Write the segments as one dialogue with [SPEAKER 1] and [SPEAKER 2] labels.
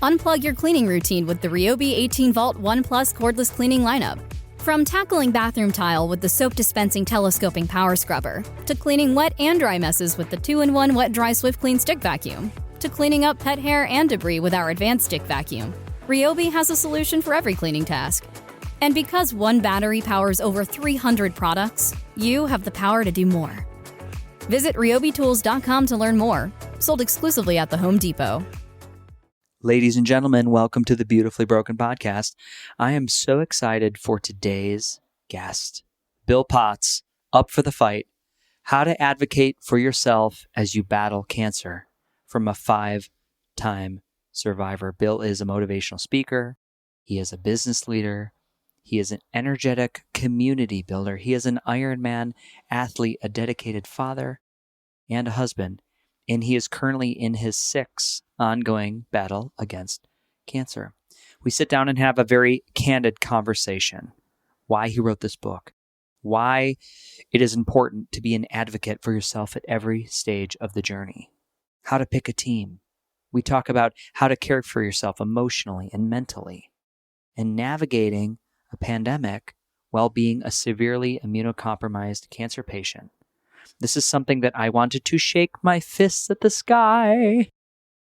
[SPEAKER 1] Unplug your cleaning routine with the Ryobi 18-Volt One Plus cordless cleaning lineup. From tackling bathroom tile with the soap-dispensing telescoping power scrubber, to cleaning wet and dry messes with the 2-in-1 Wet-Dry Swift Clean Stick Vacuum, to cleaning up pet hair and debris with our advanced stick vacuum, Ryobi has a solution for every cleaning task. And because one battery powers over 300 products, you have the power to do more. Visit ryobitools.com to learn more. Sold exclusively at the Home Depot.
[SPEAKER 2] Ladies and gentlemen, welcome to the Beautifully Broken podcast. I am so excited for today's guest, Bill Potts, up for the fight, how to advocate for yourself as you battle cancer, from a 5-time survivor. Bill is a motivational speaker. He is a business leader. He is an energetic community builder. He is an Ironman athlete, a dedicated father, and a husband. And he is currently in his 6th ongoing battle against cancer. We sit down and have a very candid conversation. Why he wrote this book. Why it is important to be an advocate for yourself at every stage of the journey. How to pick a team. We talk about how to care for yourself emotionally and mentally. And navigating a pandemic while being a severely immunocompromised cancer patient. This is something that I wanted to shake my fists at the sky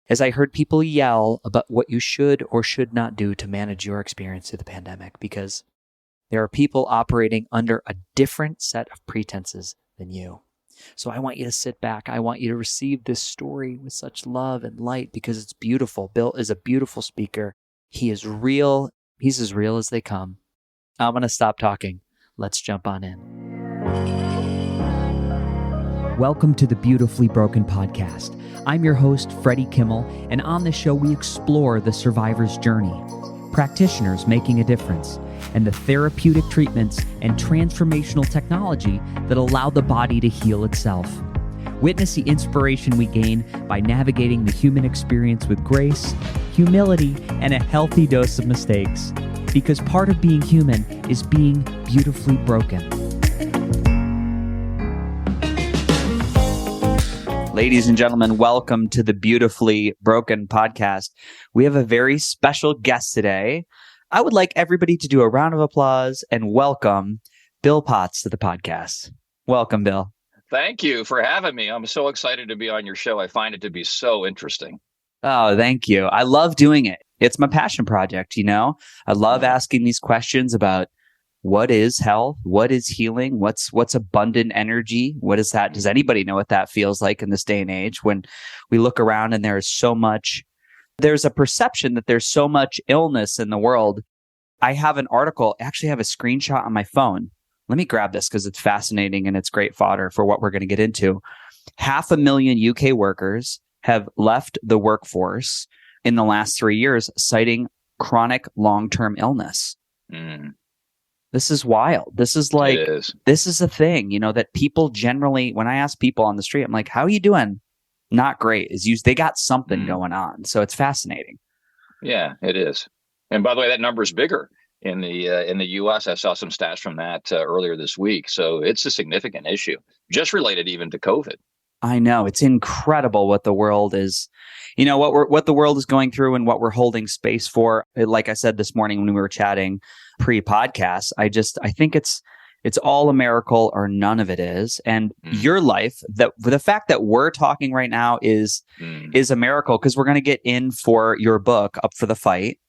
[SPEAKER 2] as I heard people yell about what you should or should not do to manage your experience through the pandemic, because there are people operating under a different set of pretenses than you. So I want you to sit back. I want you to receive this story with such love and light because it's beautiful. Bill is a beautiful speaker. He is real. He's as real as they come. I'm going to stop talking. Let's jump on in. Welcome to the Beautifully Broken podcast. I'm your host, Freddie Kimmel, and on this show we explore the survivor's journey, practitioners making a difference, and the therapeutic treatments and transformational technology that allow the body to heal itself. Witness the inspiration we gain by navigating the human experience with grace, humility, and a healthy dose of mistakes. Because part of being human is being beautifully broken. Ladies and gentlemen, welcome to the Beautifully Broken podcast. We have a very special guest today. I would like everybody to do a round of applause and welcome Bill Potts to the podcast. Welcome, Bill.
[SPEAKER 3] Thank you for having me. I'm so excited to be on your show. I find it to be so interesting.
[SPEAKER 2] Oh, thank you. I love doing it. It's my passion project, you know? I love asking these questions about what is health? What is healing? What's abundant energy? What is that? Does anybody know what that feels like in this day and age when we look around and there's a perception that there's so much illness in the world. I have an article, actually have a screenshot on my phone. Let me grab this because it's fascinating and it's great fodder for what we're going to get into. 500,000 UK workers have left the workforce in the last 3 years, citing chronic long-term illness. This is wild. This is this is a thing, you know, that people generally, when I ask people on the street, I'm like, how are you doing? Not great. They got something going on. So it's fascinating.
[SPEAKER 3] Yeah, it is. And by the way, that number is bigger in the U.S. I saw some stats from that earlier this week. So it's a significant issue, just related even to COVID.
[SPEAKER 2] I know. It's incredible what the world is, you know, what the world is going through and what we're holding space for. Like I said this morning when we were chatting pre-podcast, I think it's all a miracle or none of it is. And your life, the fact that we're talking right now is a miracle, because we're going to get in for your book, Up for the Fight,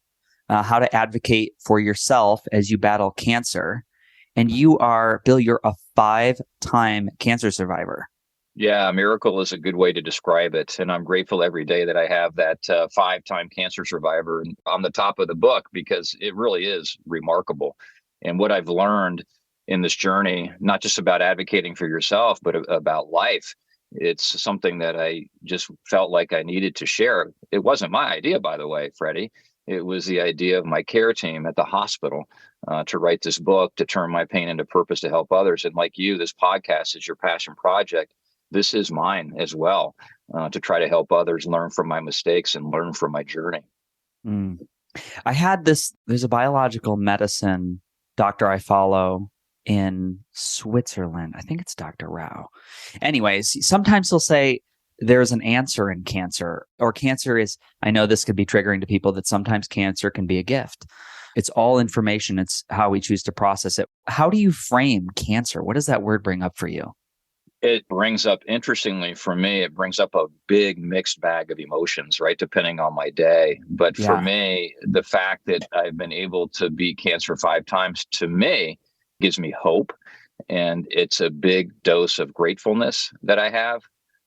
[SPEAKER 2] how to advocate for yourself as you battle cancer. And Bill, you're a 5-time cancer survivor.
[SPEAKER 3] Yeah, a miracle is a good way to describe it. And I'm grateful every day that I have that 5-time cancer survivor on the top of the book, because it really is remarkable. And what I've learned in this journey, not just about advocating for yourself, but about life, it's something that I just felt like I needed to share. It wasn't my idea, by the way, Freddie. It was the idea of my care team at the hospital to write this book, to turn my pain into purpose to help others. And like you, this podcast is your passion project. This is mine as well, to try to help others learn from my mistakes and learn from my journey.
[SPEAKER 2] I had there's a biological medicine doctor I follow in Switzerland. I think it's Dr. Rao. Anyways, sometimes he'll say, there's an answer in cancer, or cancer is, I know this could be triggering to people, that sometimes cancer can be a gift. It's all information. It's how we choose to process it. How do you frame cancer? What does that word bring up for you?
[SPEAKER 3] It brings up, interestingly for me, it brings up a big mixed bag of emotions, right? Depending on my day. But for me, the fact that I've been able to beat cancer 5 times, to me, gives me hope. And it's a big dose of gratefulness that I have.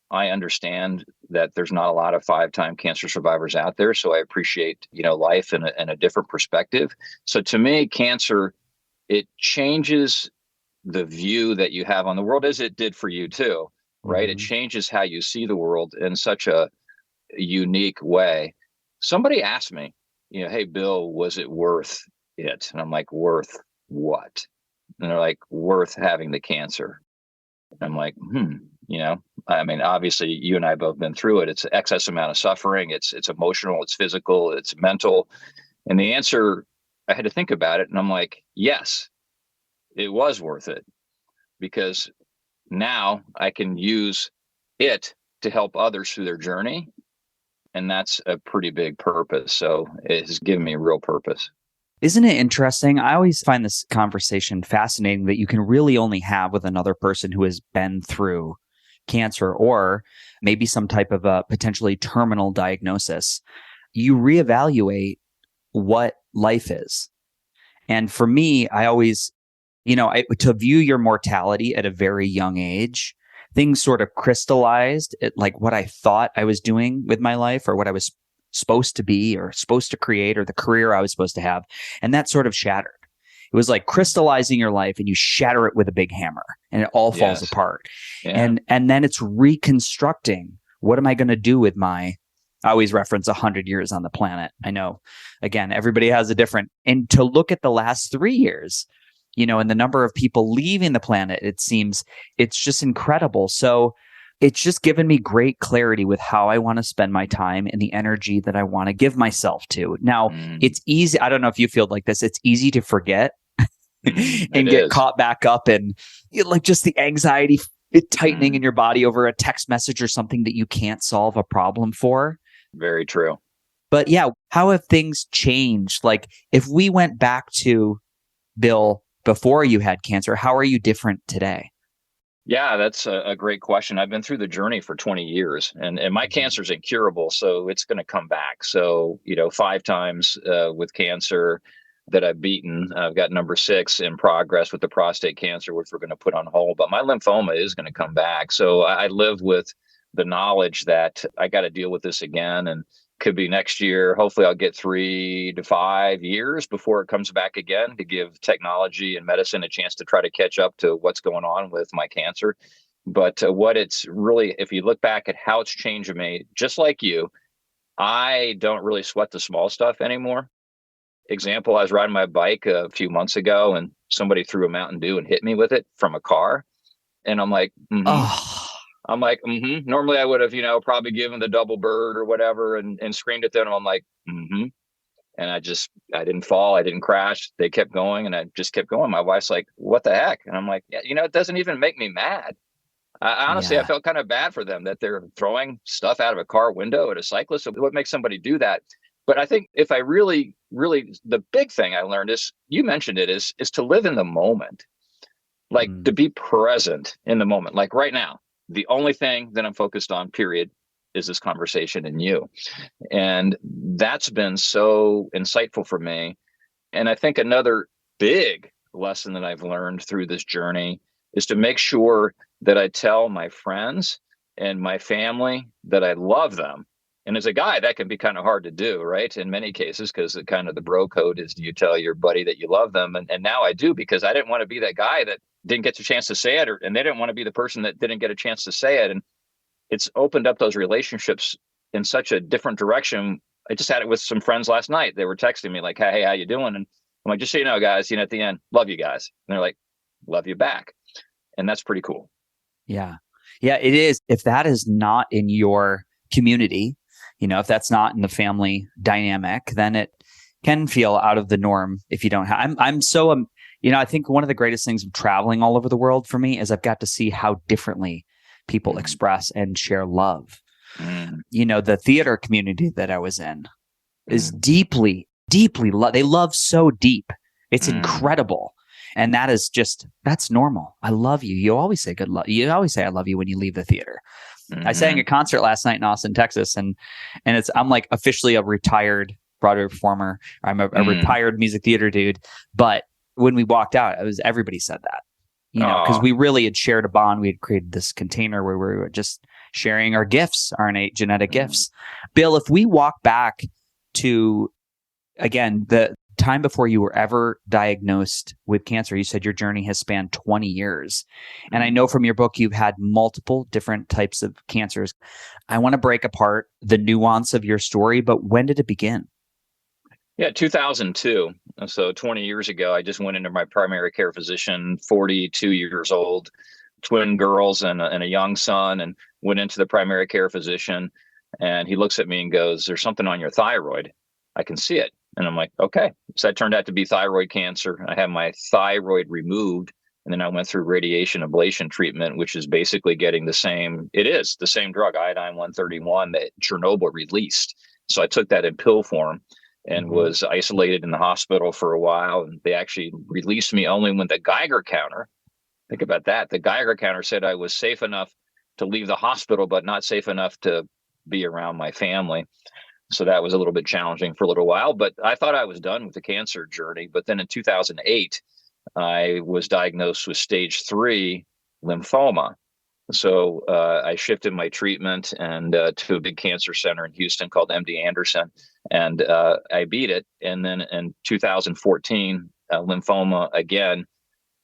[SPEAKER 3] I understand that there's not a lot of 5-time cancer survivors out there. So I appreciate, life in a different perspective. So to me, cancer, it changes the view that you have on the world, as it did for you too, right? It changes how you see the world in such a unique way. Somebody asked me, hey, Bill, was it worth it? And I'm like, worth what? And they're like, worth having the cancer. And I'm like, I mean, obviously you and I both been through it. It's an excess amount of suffering. It's emotional, it's physical, it's mental. And the answer, I had to think about it. And I'm like, yes, it was worth it, because now I can use it to help others through their journey. And that's a pretty big purpose. So it has given me a real purpose.
[SPEAKER 2] Isn't it interesting? I always find this conversation fascinating, that you can really only have with another person who has been through cancer, or maybe some type of a potentially terminal diagnosis. You reevaluate what life is. And for me, I always, to view your mortality at a very young age, things sort of crystallized at like what I thought I was doing with my life, or what I was supposed to be or supposed to create, or the career I was supposed to have. And that sort of shattered. It was like crystallizing your life, and you shatter it with a big hammer, and it all falls apart. Yeah. And then it's reconstructing, what am I going to do with I always reference 100 years on the planet. I know, again, everybody has a different, and to look at the last 3 years, and the number of people leaving the planet, it seems it's just incredible. So it's just given me great clarity with how I want to spend my time and the energy that I want to give myself to. Now, it's easy. I don't know if you feel like this. It's easy to forget and get caught back up in like just the anxiety tightening in your body over a text message or something that you can't solve a problem for.
[SPEAKER 3] Very true.
[SPEAKER 2] But yeah, how have things changed? Like if we went back to Bill before you had cancer, how are you different today?
[SPEAKER 3] Yeah, that's a great question. I've been through the journey for 20 years, and my cancer is incurable, so it's going to come back. So, 5 times with cancer that I've beaten. I've got number 6 in progress with the prostate cancer, which we're going to put on hold. But my lymphoma is going to come back. So I live with the knowledge that I got to deal with this again, and could be next year. Hopefully I'll get 3 to 5 years before it comes back again, to give technology and medicine a chance to try to catch up to what's going on with my cancer. But what it's really, if you look back at how it's changed me, just like you, I don't really sweat the small stuff anymore. Example, I was riding my bike a few months ago, and somebody threw a Mountain Dew and hit me with it from a car. And I'm like, normally I would have, probably given the double bird or whatever and screamed at them. I'm like, And I didn't fall. I didn't crash. They kept going, and I just kept going. My wife's like, what the heck? And I'm like, it doesn't even make me mad. I honestly felt kind of bad for them that they're throwing stuff out of a car window at a cyclist. So what makes somebody do that? But I think if I really, the big thing I learned is, you mentioned it, is to live in the moment, like to be present in the moment. Like right now, the only thing that I'm focused on, period, is this conversation and you. And that's been so insightful for me. And I think another big lesson that I've learned through this journey is to make sure that I tell my friends and my family that I love them. And as a guy, that can be kind of hard to do, right? In many cases, because the bro code is, do you tell your buddy that you love them? And now I do, because I didn't want to be that guy that didn't get the chance to say it, and they didn't want to be the person that didn't get a chance to say it. And it's opened up those relationships in such a different direction. I just had it with some friends last night. They were texting me like, hey, how you doing? And I'm like, just so you know, guys, at the end, love you guys. And they're like, love you back. And that's pretty cool.
[SPEAKER 2] Yeah. Yeah, it is. If that is not in your community, if that's not in the family dynamic, then it can feel out of the norm if you don't have. I'm so, I think one of the greatest things of traveling all over the world for me is I've got to see how differently people express and share love.
[SPEAKER 3] Mm.
[SPEAKER 2] The theater community that I was in is deeply, deeply they love so deep. It's incredible. And that's normal. I love you. You always say good luck. You always say I love you when you leave the theater. I sang a concert last night in Austin, Texas, and I'm like officially a retired Broadway performer. I'm a retired music theater dude. But when we walked out, everybody said that, because we really had shared a bond. We had created this container where we were just sharing our gifts, our innate genetic gifts. Bill, if we walk back to, again, the time before you were ever diagnosed with cancer, you said your journey has spanned 20 years. And I know from your book, you've had multiple different types of cancers. I want to break apart the nuance of your story, but when did it begin?
[SPEAKER 3] Yeah, 2002. So 20 years ago, I just went into my primary care physician, 42 years old, twin girls and a young son, and went into the primary care physician. And he looks at me and goes, "There's something on your thyroid. I can see it." And I'm like, okay. So that turned out to be thyroid cancer. I had my thyroid removed. And then I went through radiation ablation treatment, which is basically getting the same drug, iodine-131, that Chernobyl released. So I took that in pill form and was isolated in the hospital for a while. And they actually released me only when the Geiger counter, think about that, the Geiger counter said I was safe enough to leave the hospital, but not safe enough to be around my family. So that was a little bit challenging for a little while, but I thought I was done with the cancer journey. But then in 2008, I was diagnosed with stage 3 lymphoma. So I shifted my treatment and to a big cancer center in Houston called MD Anderson, and I beat it. And then in 2014, lymphoma again,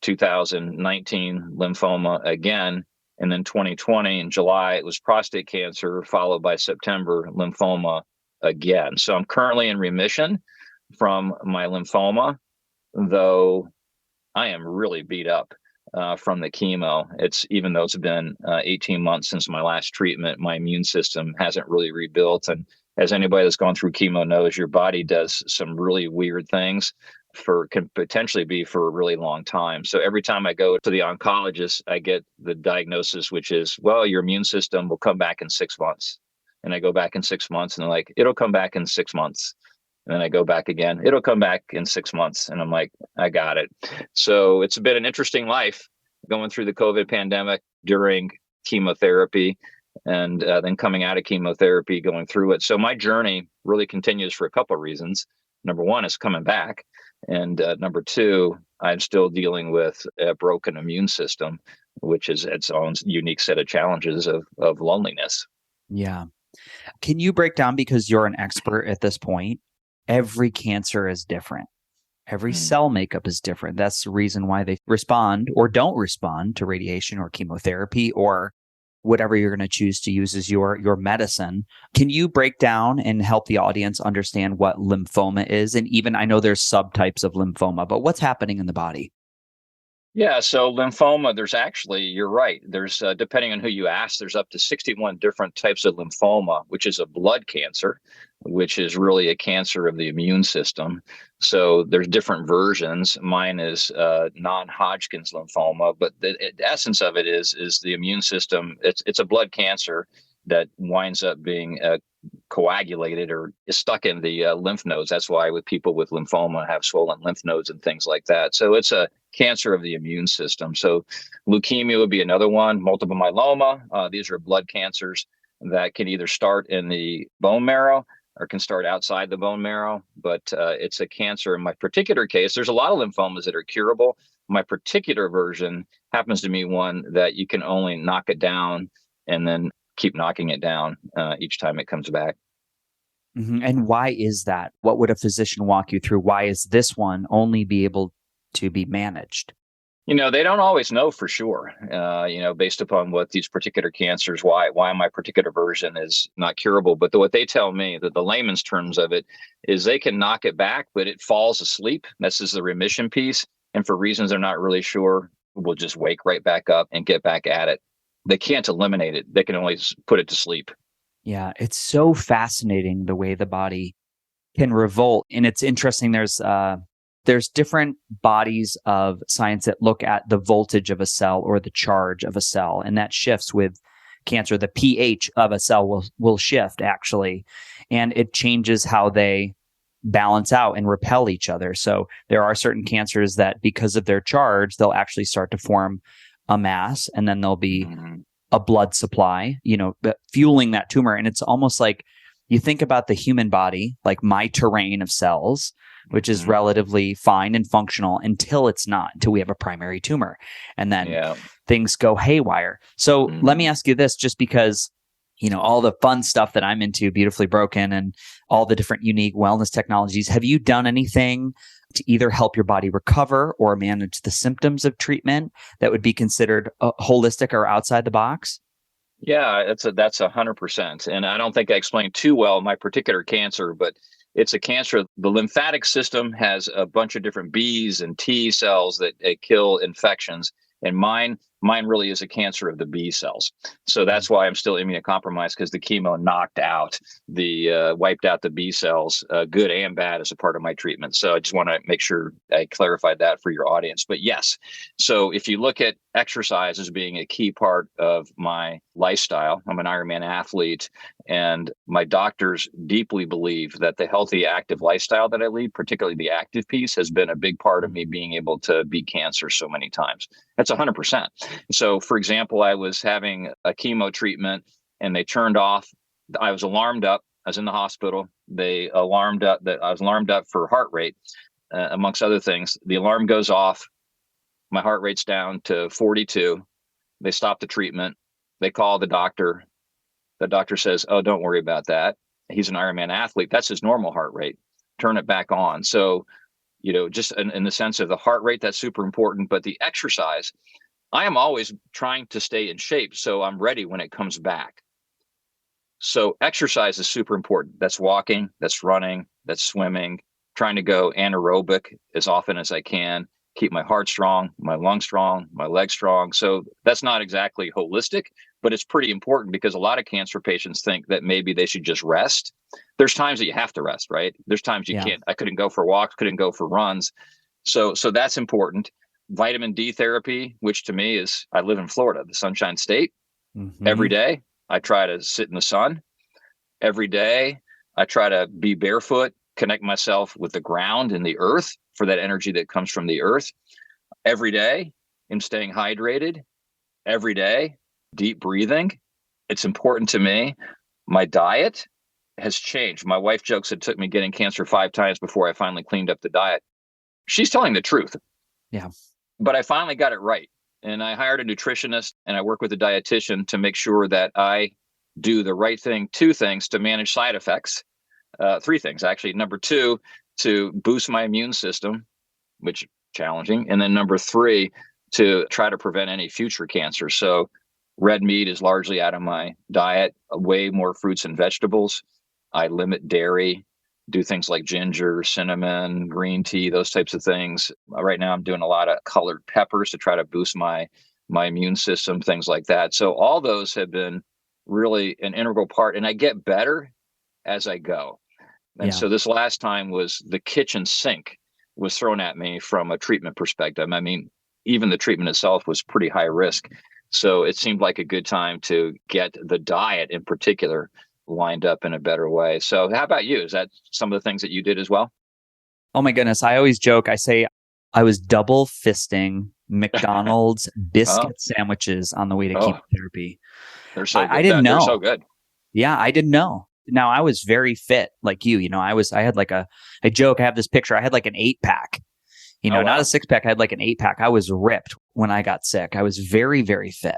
[SPEAKER 3] 2019, lymphoma again. And then 2020 in July, it was prostate cancer, followed by September, lymphoma again. So I'm currently in remission from my lymphoma, though I am really beat up from the chemo. Even though it's been 18 months since my last treatment, my immune system hasn't really rebuilt. And as anybody that's gone through chemo knows, your body does some really weird things can potentially be for a really long time. So every time I go to the oncologist, I get the diagnosis, which is, well, your immune system will come back in 6 months. And I go back in 6 months, and they're like, it'll come back in 6 months. And then I go back again, it'll come back in 6 months. And I'm like, I got it. So it's been an interesting life going through the COVID pandemic during chemotherapy, and then coming out of chemotherapy, going through it. So my journey really continues for a couple of reasons. Number one is coming back. And number two, I'm still dealing with a broken immune system, which is its own unique set of challenges of loneliness.
[SPEAKER 2] Yeah. Can you break down, because you're an expert at this point, every cancer is different. Every cell makeup is different. That's the reason why they respond or don't respond to radiation or chemotherapy or whatever you're going to choose to use as your medicine. Can you break down and help the audience understand what lymphoma is? And even, I know there's subtypes of lymphoma, but what's happening in the body?
[SPEAKER 3] Yeah, so lymphoma, you're right. There's, depending on who you ask, there's up to 61 different types of lymphoma, which is a blood cancer, which is really a cancer of the immune system. So there's different versions. Mine is non-Hodgkin's lymphoma, but the essence of it is the immune system. It's a blood cancer that winds up being coagulated or is stuck in the lymph nodes. That's why with people with lymphoma have swollen lymph nodes and things like that. So it's a cancer of the immune system. So leukemia would be another one, multiple myeloma. These are blood cancers that can either start in the bone marrow or can start outside the bone marrow. But it's a cancer. In my particular case, there's a lot of lymphomas that are curable. My particular version happens to be one that you can only knock it down and then keep knocking it down each time it comes back.
[SPEAKER 2] Mm-hmm. And why is that? What would a physician walk you through? Why is this one only be able to be managed?
[SPEAKER 3] They don't always know for sure, based upon what these particular cancers, why my particular version is not curable. But what they tell me, that the layman's terms of it, is they can knock it back, but it falls asleep. This is the remission piece. And for reasons they're not really sure, we'll just wake right back up and get back at it. They can't eliminate it. They can only put it to sleep.
[SPEAKER 2] Yeah, it's so fascinating the way the body can revolt. And it's interesting. There's different bodies of science that look at the voltage of a cell or the charge of a cell, and that shifts with cancer, the pH of a cell will shift actually, and it changes how they balance out and repel each other. So there are certain cancers that because of their charge, they'll actually start to form a mass, and then there'll be a blood supply, fueling that tumor. And it's almost like you think about the human body, like my terrain of cells, which is relatively fine and functional until it's not, until we have a primary tumor. And then things go haywire. So let me ask you this, just because, all the fun stuff that I'm into, Beautifully Broken, and all the different unique wellness technologies, have you done anything to either help your body recover or manage the symptoms of treatment that would be considered holistic or outside the box?
[SPEAKER 3] Yeah, that's 100%. And I don't think I explained too well my particular cancer, but it's a cancer. The lymphatic system has a bunch of different B's and T cells that kill infections. And mine really is a cancer of the B cells. So that's why I'm still immunocompromised, because the chemo wiped out the B cells, good and bad, as a part of my treatment. So I just want to make sure I clarified that for your audience. But yes, so if you look at exercise as being a key part of my lifestyle, I'm an Ironman athlete, and my doctors deeply believe that the healthy, active lifestyle that I lead, particularly the active piece, has been a big part of me being able to beat cancer so many times. That's 100%. So, for example, I was having a chemo treatment and they turned off. I was alarmed up. I was in the hospital. They alarmed up that I was alarmed up for heart rate, amongst other things. The alarm goes off. My heart rate's down to 42. They stop the treatment. They call the doctor. The doctor says, "Oh, don't worry about that. He's an Ironman athlete. That's his normal heart rate. Turn it back on." So, just in the sense of the heart rate, that's super important. But the exercise, I am always trying to stay in shape so I'm ready when it comes back. So exercise is super important. That's walking, that's running, that's swimming, trying to go anaerobic as often as I can, keep my heart strong, my lungs strong, my legs strong. So that's not exactly holistic, but it's pretty important, because a lot of cancer patients think that maybe they should just rest. There's times that you have to rest, right? There's times you can't. I couldn't go for walks, couldn't go for runs. So that's important. Vitamin D therapy, which to me is, I live in Florida, the Sunshine State. Every day I try to sit in the sun. Every day I try to be barefoot, connect myself with the ground and the earth for that energy that comes from the earth. Every day I'm staying hydrated. Every day, deep breathing. It's important to me. My diet has changed. My wife jokes it took me getting cancer 5 times before I finally cleaned up the diet. She's telling the truth.
[SPEAKER 2] Yeah.
[SPEAKER 3] But I finally got it right. And I hired a nutritionist and I work with a dietitian to make sure that I do the right thing. 2 things to manage side effects. 3 things, actually. Number 2, to boost my immune system, which is challenging. And then number 3, to try to prevent any future cancer. So red meat is largely out of my diet, way more fruits and vegetables. I limit dairy. Do things like ginger, cinnamon, green tea, those types of things. Right now, I'm doing a lot of colored peppers to try to boost my immune system, things like that. So all those have been really an integral part, and I get better as I go. And so this last time was the kitchen sink was thrown at me from a treatment perspective. I mean, even the treatment itself was pretty high risk. So it seemed like a good time to get the diet in particular lined up in a better way. So how about you? Is that some of the things that you did as well?
[SPEAKER 2] Oh my goodness. I always joke. I say I was double fisting McDonald's biscuit sandwiches on the way to chemotherapy.
[SPEAKER 3] They're so good.
[SPEAKER 2] I didn't know.
[SPEAKER 3] They're so good.
[SPEAKER 2] Yeah, I didn't know. Now, I was very fit like you. I had like I joke, I have this picture. I had like an 8-pack, not a 6-pack. I had like an 8-pack. I was ripped when I got sick. I was very, very fit.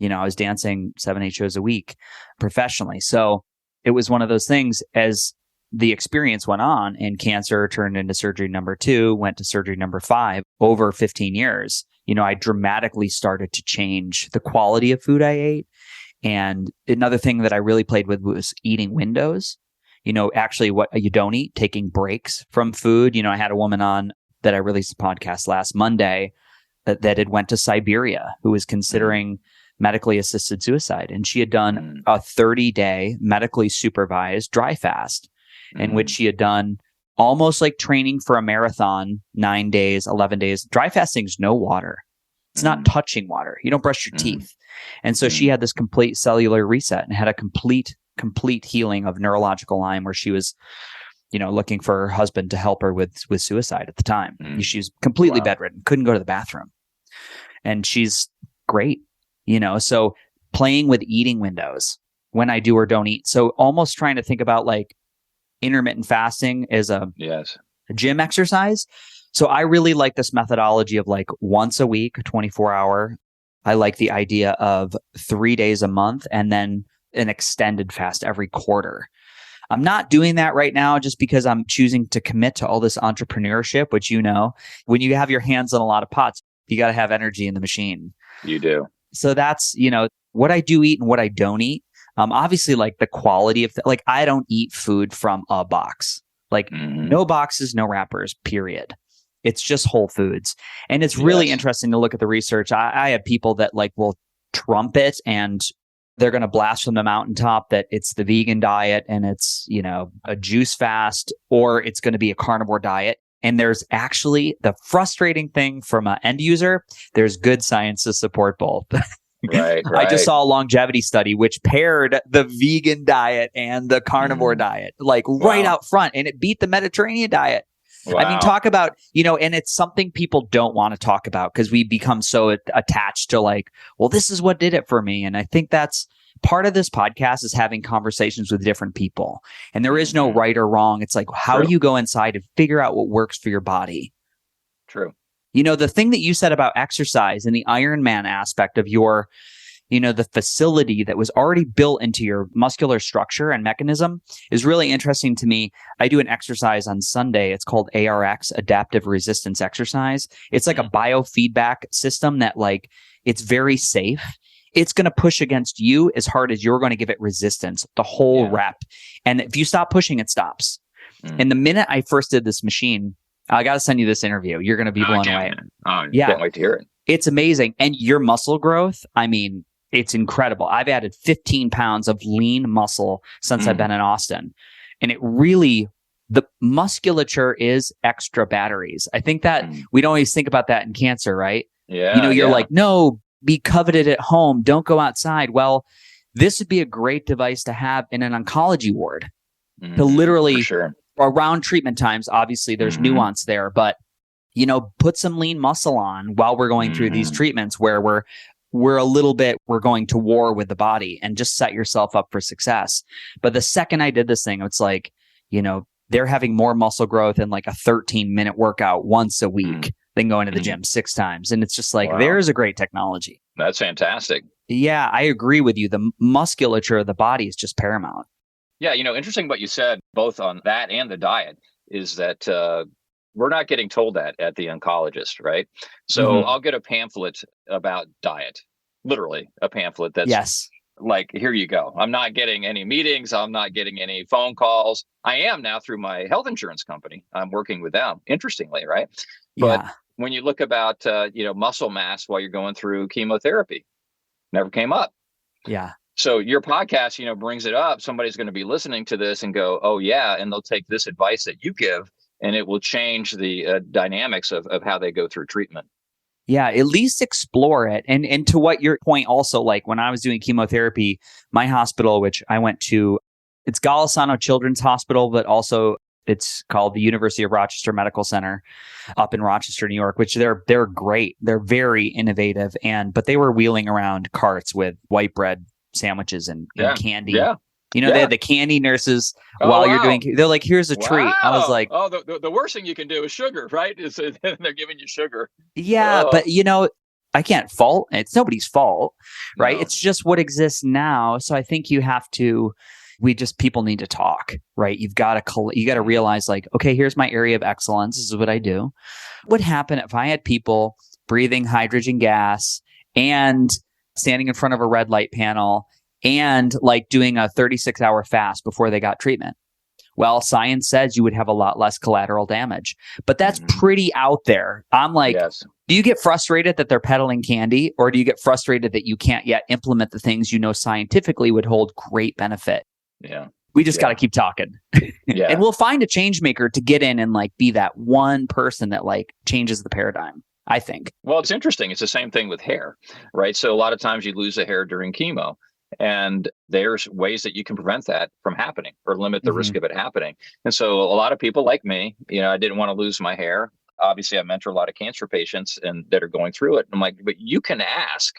[SPEAKER 2] I was dancing 7-8 shows a week professionally. So it was one of those things. As the experience went on and cancer turned into surgery number 2, went to surgery number 5 over 15 years, I dramatically started to change the quality of food I ate. And another thing that I really played with was eating windows, actually what you don't eat, taking breaks from food. I had a woman on that I released a podcast last Monday that had went to Siberia, who was considering medically assisted suicide. And she had done a 30-day medically supervised dry fast in which she had done almost like training for a marathon, 9 days, 11 days. Dry fasting is no water. It's not touching water. You don't brush your teeth. And so she had this complete cellular reset and had a complete healing of neurological Lyme, where she was, looking for her husband to help her with suicide at the time. She was completely bedridden, couldn't go to the bathroom. And she's great, so playing with eating windows when I do or don't eat. So almost trying to think about like intermittent fasting as a gym exercise. So I really like this methodology of like once a week, 24-hour. I like the idea of 3 days a month and then an extended fast every quarter. I'm not doing that right now just because I'm choosing to commit to all this entrepreneurship, which, when you have your hands on a lot of pots, you got to have energy in the machine.
[SPEAKER 3] You do.
[SPEAKER 2] So that's, what I do eat and what I don't eat. Obviously, like the quality of, like I don't eat food from a box, like no boxes, no wrappers, period. It's just whole foods. And it's really interesting to look at the research. I have people that like will trumpet and they're going to blast from the mountaintop that it's the vegan diet and it's, a juice fast, or it's going to be a carnivore diet. And there's actually the frustrating thing from an end user, there's good science to support both.
[SPEAKER 3] Right.
[SPEAKER 2] I just saw a longevity study which paired the vegan diet and the carnivore diet, like right out front, and it beat the Mediterranean diet. Wow. I mean, talk about, and it's something people don't want to talk about because we become so attached to like, well, this is what did it for me. And I think that's part of this podcast is having conversations with different people. And there is no right or wrong. It's like, how do you go inside and figure out what works for your body?
[SPEAKER 3] True.
[SPEAKER 2] The thing that you said about exercise and the Ironman aspect of your, the facility that was already built into your muscular structure and mechanism is really interesting to me. I do an exercise on Sunday. It's called ARX, Adaptive Resistance Exercise. It's like a biofeedback system that like, it's very safe. It's going to push against you as hard as you're going to give it resistance, the whole rep. And if you stop pushing, it stops. And the minute I first did this machine, I got to send you this interview. You're going to be blown away.
[SPEAKER 3] Can't wait to hear it.
[SPEAKER 2] It's amazing. And your muscle growth, I mean, it's incredible. I've added 15 pounds of lean muscle since I've been in Austin. And it really, the musculature is extra batteries. I think that we don't always think about that in cancer, right?
[SPEAKER 3] Yeah.
[SPEAKER 2] You're like, no, be coveted at home. Don't go outside. Well, this would be a great device to have in an oncology ward to literally around treatment times. Obviously, there's nuance there, but, put some lean muscle on while we're going through these treatments where we're going to war with the body, and just set yourself up for success. But the second I did this thing, it's like, they're having more muscle growth in like a 13-minute workout once a week than going to the gym 6 times. And it's just like, there's a great technology.
[SPEAKER 3] That's fantastic.
[SPEAKER 2] Yeah, I agree with you. The musculature of the body is just paramount.
[SPEAKER 3] Yeah. Interesting what you said, both on that and the diet, is that we're not getting told that at the oncologist, right? So I'll get a pamphlet about diet, literally a pamphlet that's like, here you go. I'm not getting any meetings. I'm not getting any phone calls. I am now through my health insurance company. I'm working with them, interestingly, right? But when you look about, muscle mass while you're going through chemotherapy, never came up.
[SPEAKER 2] Yeah.
[SPEAKER 3] So your podcast, brings it up. Somebody's going to be listening to this and go, oh, yeah. And they'll take this advice that you give, and it will change the dynamics of how they go through treatment.
[SPEAKER 2] Yeah, at least explore it. And to what your point also, like when I was doing chemotherapy, my hospital, which I went to, it's Golisano Children's Hospital, but also it's called the University of Rochester Medical Center up in Rochester, New York, which they're great. They're very innovative. But they were wheeling around carts with white bread sandwiches and candy. Yeah. They had the candy nurses while you're doing, they're like, here's a treat. I was like,
[SPEAKER 3] the worst thing you can do is sugar, right? They're giving you sugar.
[SPEAKER 2] Yeah. But I can't fault. It's nobody's fault, right? No. It's just what exists now. So I think you have to, people need to talk, right? You got to realize like, okay, here's my area of excellence. This is what I do. What would happen if I had people breathing hydrogen gas and standing in front of a red light panel and like doing a 36-hour fast before they got treatment? Well, science says you would have a lot less collateral damage, but that's pretty out there. I'm like, do you get frustrated that they're peddling candy, or do you get frustrated that you can't yet implement the things scientifically would hold great benefit?
[SPEAKER 3] Yeah.
[SPEAKER 2] We just got to keep talking. And we'll find a change maker to get in and like be that one person that like changes the paradigm. I think.
[SPEAKER 3] Well, it's interesting. It's the same thing with hair, right? So a lot of times you lose the hair during chemo, and there's ways that you can prevent that from happening or limit the risk of it happening. And so a lot of people like me, I didn't want to lose my hair. Obviously, I mentor a lot of cancer patients and that are going through it. I'm like, but you can ask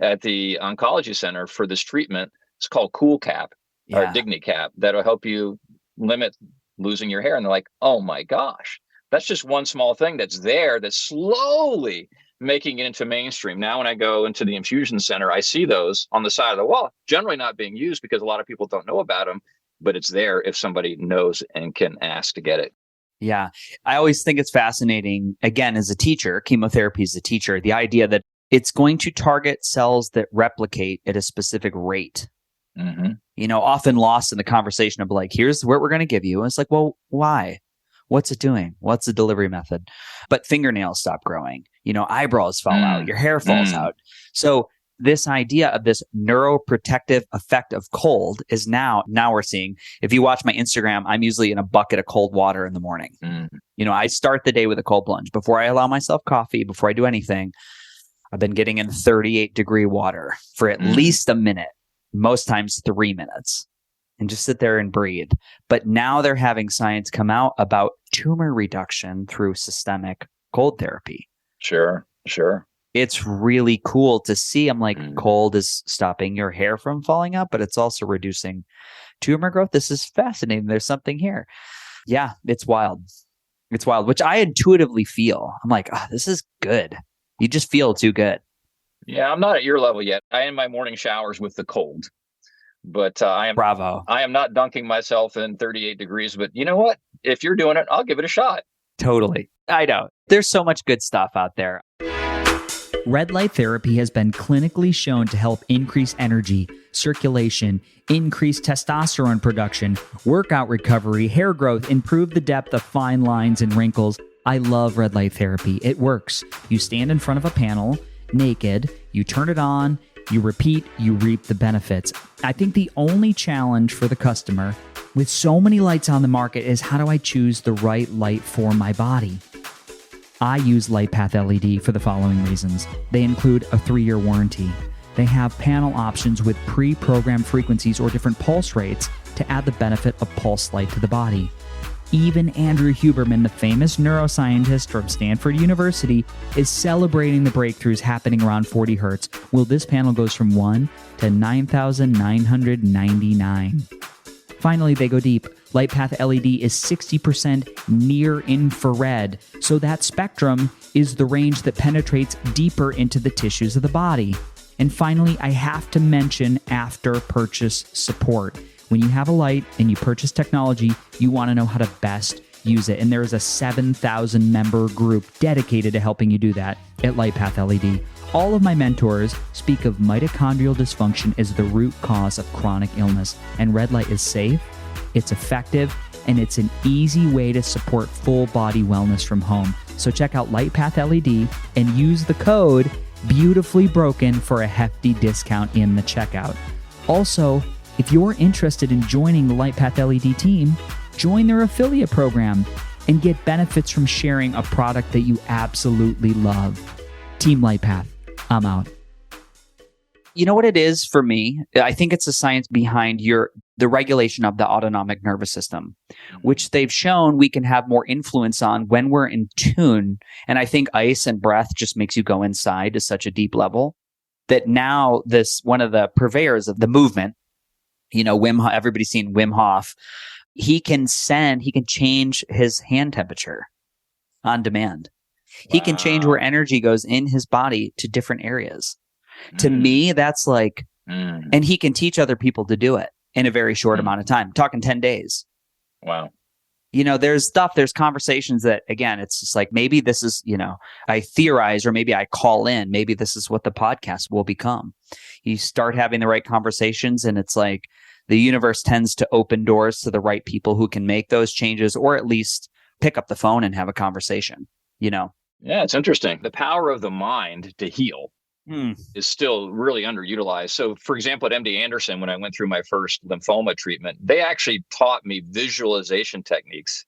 [SPEAKER 3] at the oncology center for this treatment. It's called Cool Cap or Digni Cap that'll help you limit losing your hair. And they're like, oh my gosh, that's just one small thing that's there that's slowly making it into mainstream. Now, when I go into the infusion center, I see those on the side of the wall, generally not being used because a lot of people don't know about them, but it's there if somebody knows and can ask to get it.
[SPEAKER 2] Yeah. I always think it's fascinating, again, as a teacher, chemotherapy is a teacher, the idea that it's going to target cells that replicate at a specific rate. Often lost in the conversation of like, here's what we're going to give you. And it's like, well, why? What's it doing? What's the delivery method? But fingernails stop growing, eyebrows fall out, your hair falls out. So this idea of this neuroprotective effect of cold is now we're seeing, if you watch my Instagram, I'm usually in a bucket of cold water in the morning. I start the day with a cold plunge. Before I allow myself coffee, before I do anything, I've been getting in 38-degree water for at least a minute, most times 3 minutes, and just sit there and breathe. But now they're having science come out about tumor reduction through systemic cold therapy.
[SPEAKER 3] Sure.
[SPEAKER 2] It's really cool to see. I'm like, cold is stopping your hair from falling out, but it's also reducing tumor growth. This is fascinating. There's something here. Yeah, it's wild. It's wild, which I intuitively feel. I'm like, this is good. You just feel too good.
[SPEAKER 3] Yeah, I'm not at your level yet. I end my morning showers with the cold, but I am not dunking myself in 38 degrees. But you know what? If you're doing it, I'll give it a shot.
[SPEAKER 2] Totally. I know. There's so much good stuff out there. Red light therapy has been clinically shown to help increase energy, circulation, increase testosterone production, workout recovery, hair growth, improve the depth of fine lines and wrinkles. I love red light therapy. It works. You stand in front of a panel, naked, you turn it on, you repeat, you reap the benefits. I think the only challenge for the customer with so many lights on the market is, how do I choose the right light for my body? I use LightPath LED for the following reasons. They include a 3-year warranty. They have panel options with pre-programmed frequencies or different pulse rates to add the benefit of pulse light to the body. Even Andrew Huberman, the famous neuroscientist from Stanford University, is celebrating the breakthroughs happening around 40 hertz. Well, this panel goes from 1 to 9,999. Finally, they go deep. LightPath LED is 60% near infrared, so that spectrum is the range that penetrates deeper into the tissues of the body. And finally, I have to mention after-purchase support. When you have a light and you purchase technology, you want to know how to best use it. And there is a 7,000-member group dedicated to helping you do that at LightPath LED. All of my mentors speak of mitochondrial dysfunction as the root cause of chronic illness. And red light is safe, it's effective, and it's an easy way to support full body wellness from home. So check out LightPath LED and use the code Beautifully Broken for a hefty discount in the checkout. Also, if you're interested in joining the LightPath LED team, join their affiliate program and get benefits from sharing a product that you absolutely love. Team LightPath, I'm out. You know what it is for me? I think it's the science behind the regulation of the autonomic nervous system, which they've shown we can have more influence on when we're in tune. And I think ice and breath just makes you go inside to such a deep level that now one of the purveyors of the movement, Wim Hof, everybody's seen Wim Hof. He can change his hand temperature on demand. Wow. He can change where energy goes in his body to different areas. To me, that's like, and he can teach other people to do it in a very short amount of time. I'm talking 10 days.
[SPEAKER 3] Wow.
[SPEAKER 2] There's conversations that, again, it's just like, maybe this is, I theorize, or maybe I call in, maybe this is what the podcast will become. You start having the right conversations, and it's like the universe tends to open doors to the right people who can make those changes, or at least pick up the phone and have a conversation, Yeah,
[SPEAKER 3] it's interesting. The power of the mind to heal is still really underutilized. So, for example, at MD Anderson, when I went through my first lymphoma treatment, they actually taught me visualization techniques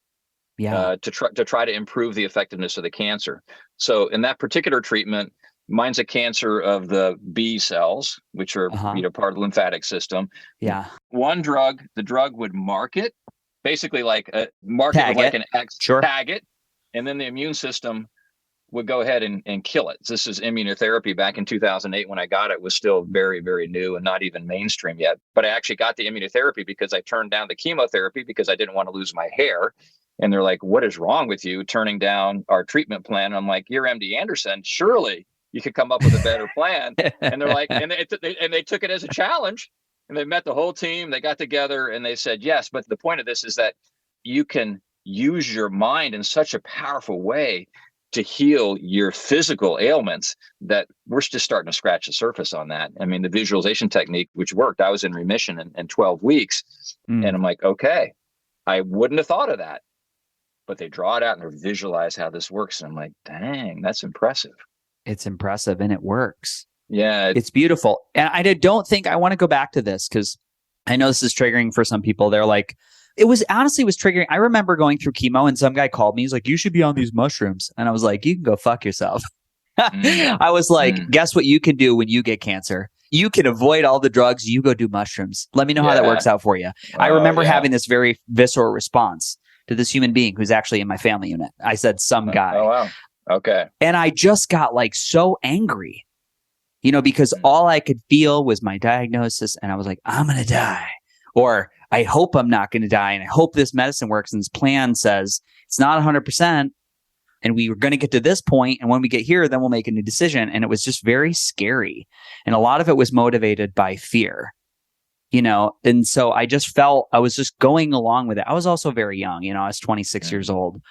[SPEAKER 3] to try to improve the effectiveness of the cancer. So in that particular treatment, mine's a cancer of the B cells, which are part of the lymphatic system.
[SPEAKER 2] Yeah.
[SPEAKER 3] One drug, the drug would mark it, basically like mark it with like an X, tag it, and then the immune system would go ahead and kill it. This is immunotherapy. Back in 2008 when I got it, was still very, very new and not even mainstream yet. But I actually got the immunotherapy because I turned down the chemotherapy because I didn't want to lose my hair. And they're like, "What is wrong with you turning down our treatment plan?" I'm like, "You're MD Anderson. Surely you could come up with a better plan." And they're like, and they took it as a challenge, and they met the whole team. They got together and they said, "Yes, but the point of this is that you can use your mind in such a powerful way to heal your physical ailments that we're just starting to scratch the surface on that." I mean, the visualization technique, which worked, I was in remission in 12 weeks. And I'm like, okay, I wouldn't have thought of that. But they draw it out and they visualize how this works. And I'm like, dang, that's impressive.
[SPEAKER 2] It's impressive and it works.
[SPEAKER 3] Yeah.
[SPEAKER 2] It's beautiful. And I don't think I want to go back to this because I know this is triggering for some people. They're like, it was triggering. I remember going through chemo and some guy called me. He's like, "You should be on these mushrooms." And I was like, "You can go fuck yourself." I was like, guess what you can do when you get cancer? You can avoid all the drugs. You go do mushrooms. Let me know how that works out for you. I remember having this very visceral response to this human being who's actually in my family unit. I said, "Some guy."
[SPEAKER 3] Oh, wow. Okay.
[SPEAKER 2] And I just got like so angry, because all I could feel was my diagnosis. And I was like, I'm going to die. Or I hope I'm not going to die. And I hope this medicine works. And this plan says it's not 100%. And we were going to get to this point. And when we get here, then we'll make a new decision. And it was just very scary. And a lot of it was motivated by fear. And so I just felt I was just going along with it. I was also very young, I was 26 years old.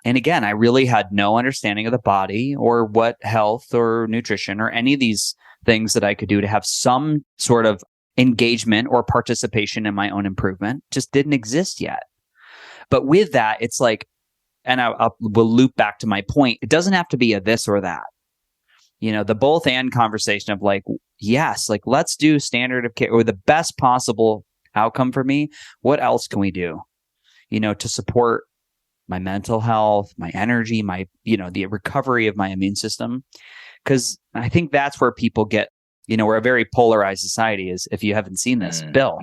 [SPEAKER 2] And again, I really had no understanding of the body or what health or nutrition or any of these things that I could do to have some sort of engagement or participation in my own improvement. Just didn't exist yet. But with that, it's like, and we'll loop back to my point. It doesn't have to be a this or that. The both and conversation of like, yes, like let's do standard of care or the best possible outcome for me. What else can we do, to support my mental health, my energy, my, the recovery of my immune system? Because I think that's where people get, we're a very polarized society. Is if you haven't seen this, Bill,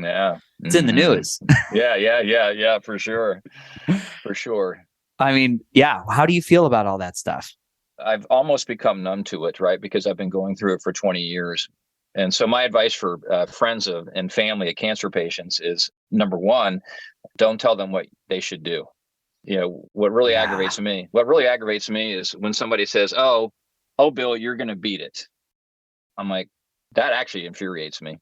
[SPEAKER 2] it's in the news.
[SPEAKER 3] Yeah, for sure. For sure.
[SPEAKER 2] I mean, yeah. How do you feel about all that stuff?
[SPEAKER 3] I've almost become numb to it, right? Because I've been going through it for 20 years. And so my advice for friends of and family of cancer patients is, number one, don't tell them what they should do. What really aggravates me is when somebody says, oh, Bill, you're going to beat it. I'm like, that actually infuriates me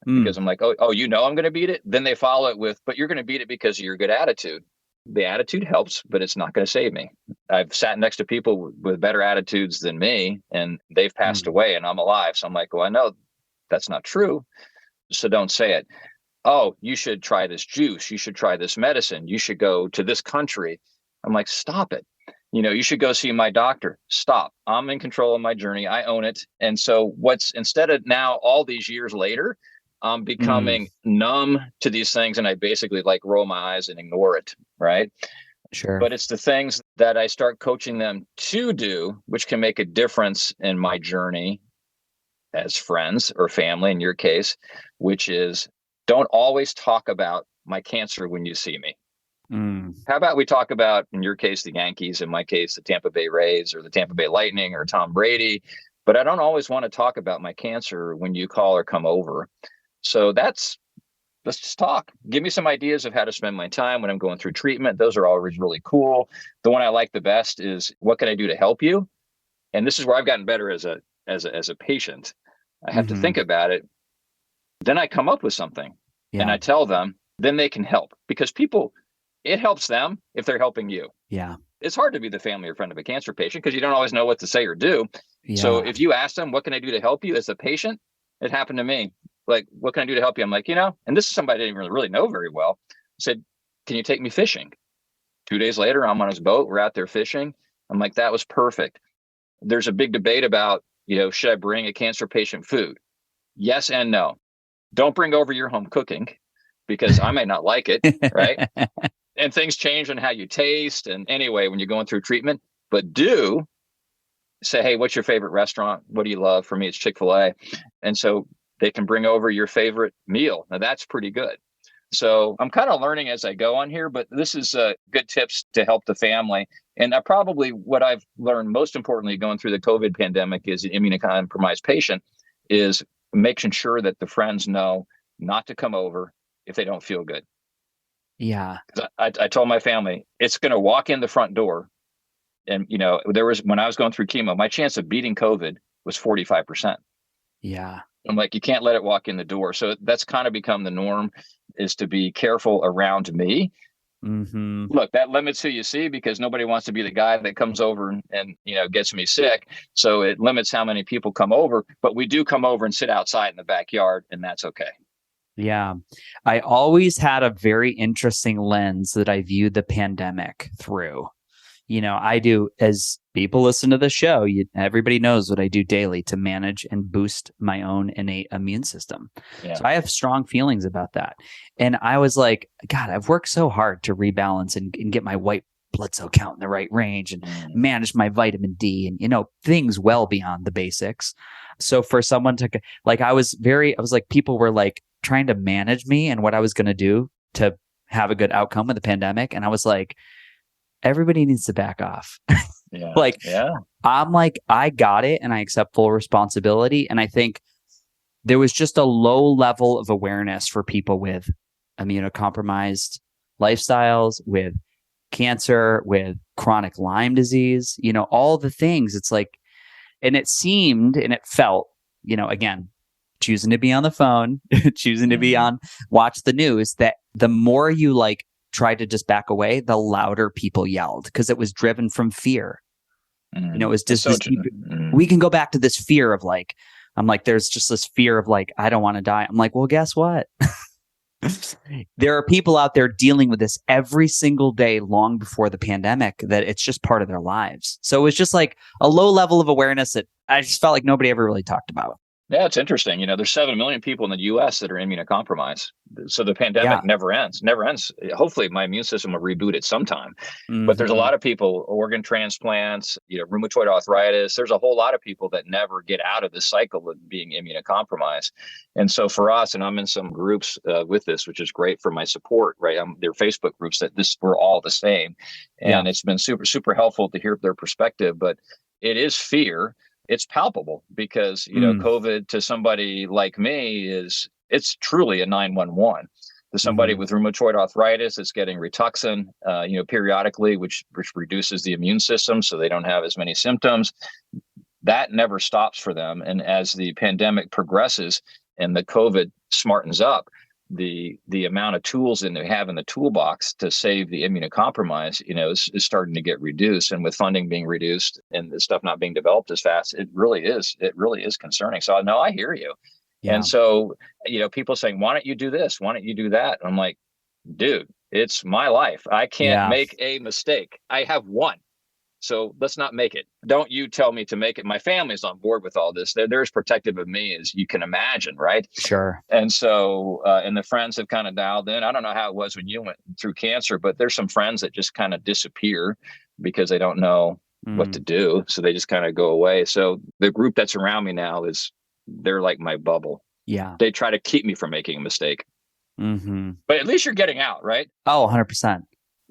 [SPEAKER 3] because I'm like, oh, I'm going to beat it. Then they follow it with, but you're going to beat it because of your good attitude. The attitude helps, but it's not going to save me. I've sat next to people with better attitudes than me, and they've passed away, and I'm alive. So I'm like, well, I know that's not true. So don't say it. Oh, you should try this juice. You should try this medicine. You should go to this country. I'm like, stop it. You should go see my doctor. Stop. I'm in control of my journey. I own it. And so instead of now, all these years later, I'm becoming numb to these things, and I basically like roll my eyes and ignore it. Right.
[SPEAKER 2] Sure.
[SPEAKER 3] But it's the things that I start coaching them to do, which can make a difference in my journey as friends or family, in your case, which is don't always talk about my cancer when you see me. How about we talk about, in your case, the Yankees, in my case, the Tampa Bay Rays or the Tampa Bay Lightning or Tom Brady. But I don't always want to talk about my cancer when you call or come over. So let's just talk. Give me some ideas of how to spend my time when I'm going through treatment. Those are always really cool. The one I like the best is, what can I do to help you? And this is where I've gotten better as a patient. I have to think about it. Then I come up with something and I tell them, then they can help, because it helps them if they're helping you.
[SPEAKER 2] Yeah.
[SPEAKER 3] It's hard to be the family or friend of a cancer patient because you don't always know what to say or do. Yeah. So if you ask them, what can I do to help you as a patient? It happened to me. Like, what can I do to help you? I'm like, and this is somebody I didn't really know very well. I said, can you take me fishing? 2 days later, I'm on his boat. We're out there fishing. I'm like, that was perfect. There's a big debate about, should I bring a cancer patient food? Yes and no. Don't bring over your home cooking because I may not like it, right? And things change on how you taste. And anyway, when you're going through treatment, but do say, hey, what's your favorite restaurant? What do you love? For me, it's Chick-fil-A. And so they can bring over your favorite meal. Now that's pretty good. So I'm kind of learning as I go on here, but this is good tips to help the family. And what I've learned most importantly going through the COVID pandemic is an immunocompromised patient is making sure that the friends know not to come over if they don't feel good.
[SPEAKER 2] Yeah.
[SPEAKER 3] I told my family, it's going to walk in the front door. And, when I was going through chemo, my chance of beating COVID was 45%.
[SPEAKER 2] Yeah.
[SPEAKER 3] I'm like, you can't let it walk in the door. So that's kind of become the norm, is to be careful around me.
[SPEAKER 2] Mm-hmm.
[SPEAKER 3] Look, that limits who you see, because nobody wants to be the guy that comes over and gets me sick. So it limits how many people come over, but we do come over and sit outside in the backyard, and that's okay.
[SPEAKER 2] Yeah. I always had a very interesting lens that I viewed the pandemic through. I do, as people listen to the show, everybody knows what I do daily to manage and boost my own innate immune system.
[SPEAKER 3] Yeah.
[SPEAKER 2] So I have strong feelings about that. And I was like, God, I've worked so hard to rebalance and get my white blood cell count in the right range and manage my vitamin D and, things well beyond the basics. So for someone to I was like, people were like trying to manage me and what I was going to do to have a good outcome with the pandemic. And I was like, everybody needs to back off.
[SPEAKER 3] Yeah.
[SPEAKER 2] I'm like, I got it and I accept full responsibility. And I think there was just a low level of awareness for people with immunocompromised lifestyles, with cancer, with chronic Lyme disease, all the things. It's like, and it seemed and it felt, again, choosing to be on the phone, choosing to be watch the news, that the more you tried to just back away, the louder people yelled, because it was driven from fear. It was just we can go back to this fear of I'm like, there's just this fear of I don't want to die. I'm like, well, guess what? There are people out there dealing with this every single day long before the pandemic, that it's just part of their lives. So it was just a low level of awareness that I just felt like nobody ever really talked about.
[SPEAKER 3] Yeah, it's interesting. There's 7 million people in the U.S. that are immunocompromised. So the pandemic never ends. Hopefully my immune system will reboot at some time. Mm-hmm. But there's a lot of people, organ transplants, rheumatoid arthritis. There's a whole lot of people that never get out of the cycle of being immunocompromised. And so for us, and I'm in some groups with this, which is great for my support, right? They're Facebook groups that we're all the same. And it's been super, super helpful to hear their perspective. But it is fear. It's palpable, because, COVID to somebody like me it's truly a 911. To somebody with rheumatoid arthritis, it's getting Rituxan, periodically, which reduces the immune system so they don't have as many symptoms. That never stops for them. And as the pandemic progresses and the COVID smartens up, the amount of tools that they have in the toolbox to save the immunocompromised, is starting to get reduced. And with funding being reduced and the stuff not being developed as fast, it really is concerning. So no, I hear you. Yeah. And so, people saying, why don't you do this? Why don't you do that? And I'm like, dude, it's my life. I can't make a mistake. I have one. So let's not make it. Don't you tell me to make it. My family's on board with all this. They're as protective of me as you can imagine, right?
[SPEAKER 2] Sure.
[SPEAKER 3] And so, and the friends have kind of dialed in. I don't know how it was when you went through cancer, but there's some friends that just kind of disappear because they don't know what to do. So they just kind of go away. So the group that's around me now they're like my bubble.
[SPEAKER 2] Yeah.
[SPEAKER 3] They try to keep me from making a mistake. Mm-hmm. But at least you're getting out, right?
[SPEAKER 2] Oh, 100%.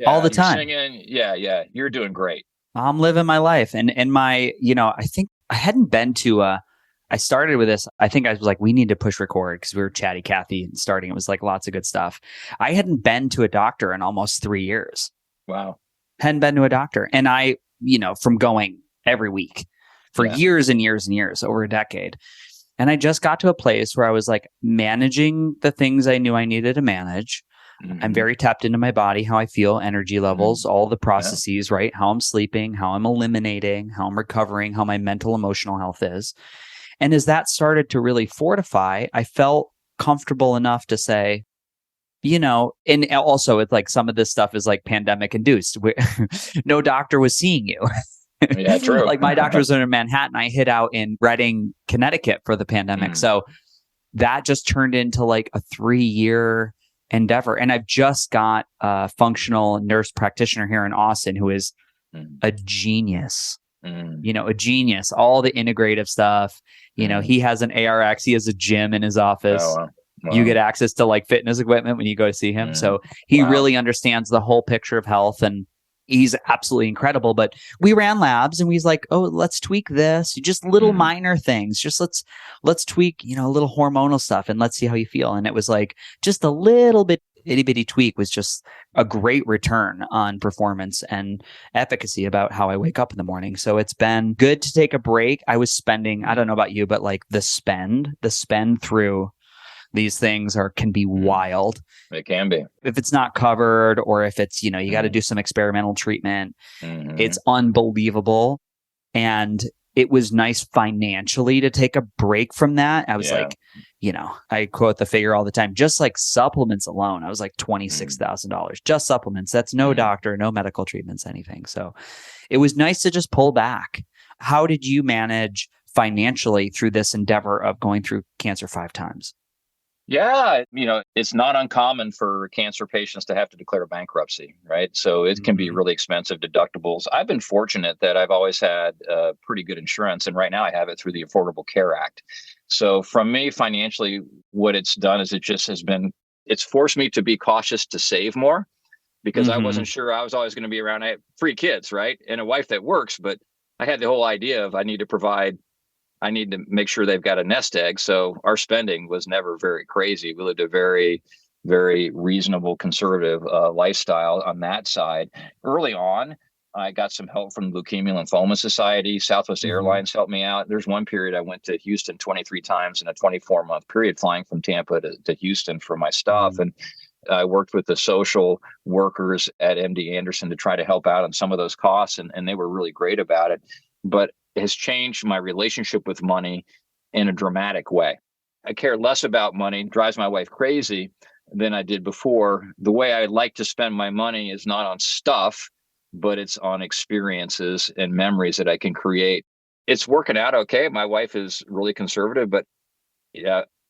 [SPEAKER 2] All the time.
[SPEAKER 3] Singing. Yeah. You're doing great.
[SPEAKER 2] I'm living my life. And my, I think I hadn't been to I started with this. I think I was like, we need to push record because we were chatty Cathy and starting. It was lots of good stuff. I hadn't been to a doctor in almost 3 years.
[SPEAKER 3] Wow.
[SPEAKER 2] Hadn't been to a doctor. And I, from going every week for years and years and years, over a decade. And I just got to a place where I was managing the things I knew I needed to manage. Mm-hmm. I'm very tapped into my body, how I feel, energy levels, all the processes, right? How I'm sleeping, how I'm eliminating, how I'm recovering, how my mental, emotional health is. And as that started to really fortify, I felt comfortable enough to say, and also it's some of this stuff is pandemic induced. No doctor was seeing you.
[SPEAKER 3] Yeah, true.
[SPEAKER 2] My doctor was in Manhattan. I hid out in Reading, Connecticut for the pandemic. So that just turned into a 3-year endeavor. And I've just got a functional nurse practitioner here in Austin who is a genius. A genius, all the integrative stuff. He has an ARX, he has a gym in his office.
[SPEAKER 3] Oh, wow.
[SPEAKER 2] You get access to like fitness equipment when you go to see him. So he really understands the whole picture of health, and he's absolutely incredible. But we ran labs and he's like, oh, let's tweak this. Just little minor things. Just let's tweak, a little hormonal stuff and let's see how you feel. And it was like just a little bit itty bitty tweak was just a great return on performance and efficacy about how I wake up in the morning. So it's been good to take a break. I was spending, I don't know about you, but like the spend through these things can be wild.
[SPEAKER 3] It can be.
[SPEAKER 2] If it's not covered, or if it's, you got to do some experimental treatment, it's unbelievable. And it was nice financially to take a break from that. I was like, I quote the figure all the time, just like supplements alone, I was like $26,000, just supplements. That's no doctor, no medical treatments, anything. So it was nice to just pull back. How did you manage financially through this endeavor of going through cancer 5 times?
[SPEAKER 3] Yeah, it's not uncommon for cancer patients to have to declare bankruptcy, right? So it can be really expensive deductibles. I've been fortunate that I've always had pretty good insurance, and right now I have it through the Affordable Care Act. So from me, financially, what it's done is it's forced me to be cautious to save more, because I wasn't sure I was always going to be around. I have 3 kids, right? And a wife that works, but I had the whole idea of I need to make sure they've got a nest egg. So our spending was never very crazy. We lived a very, very reasonable, conservative lifestyle on that side. Early on, I got some help from the Leukemia Lymphoma Society. Southwest Airlines helped me out. There's one period I went to Houston 23 times in a 24-month period, flying from Tampa to Houston for my stuff. And I worked with the social workers at MD Anderson to try to help out on some of those costs. And they were really great about it. But has changed my relationship with money in a dramatic way. I care less about money, drives my wife crazy, than I did before. The way I like to spend my money is not on stuff, but it's on experiences and memories that I can create. It's working out okay. My wife is really conservative, but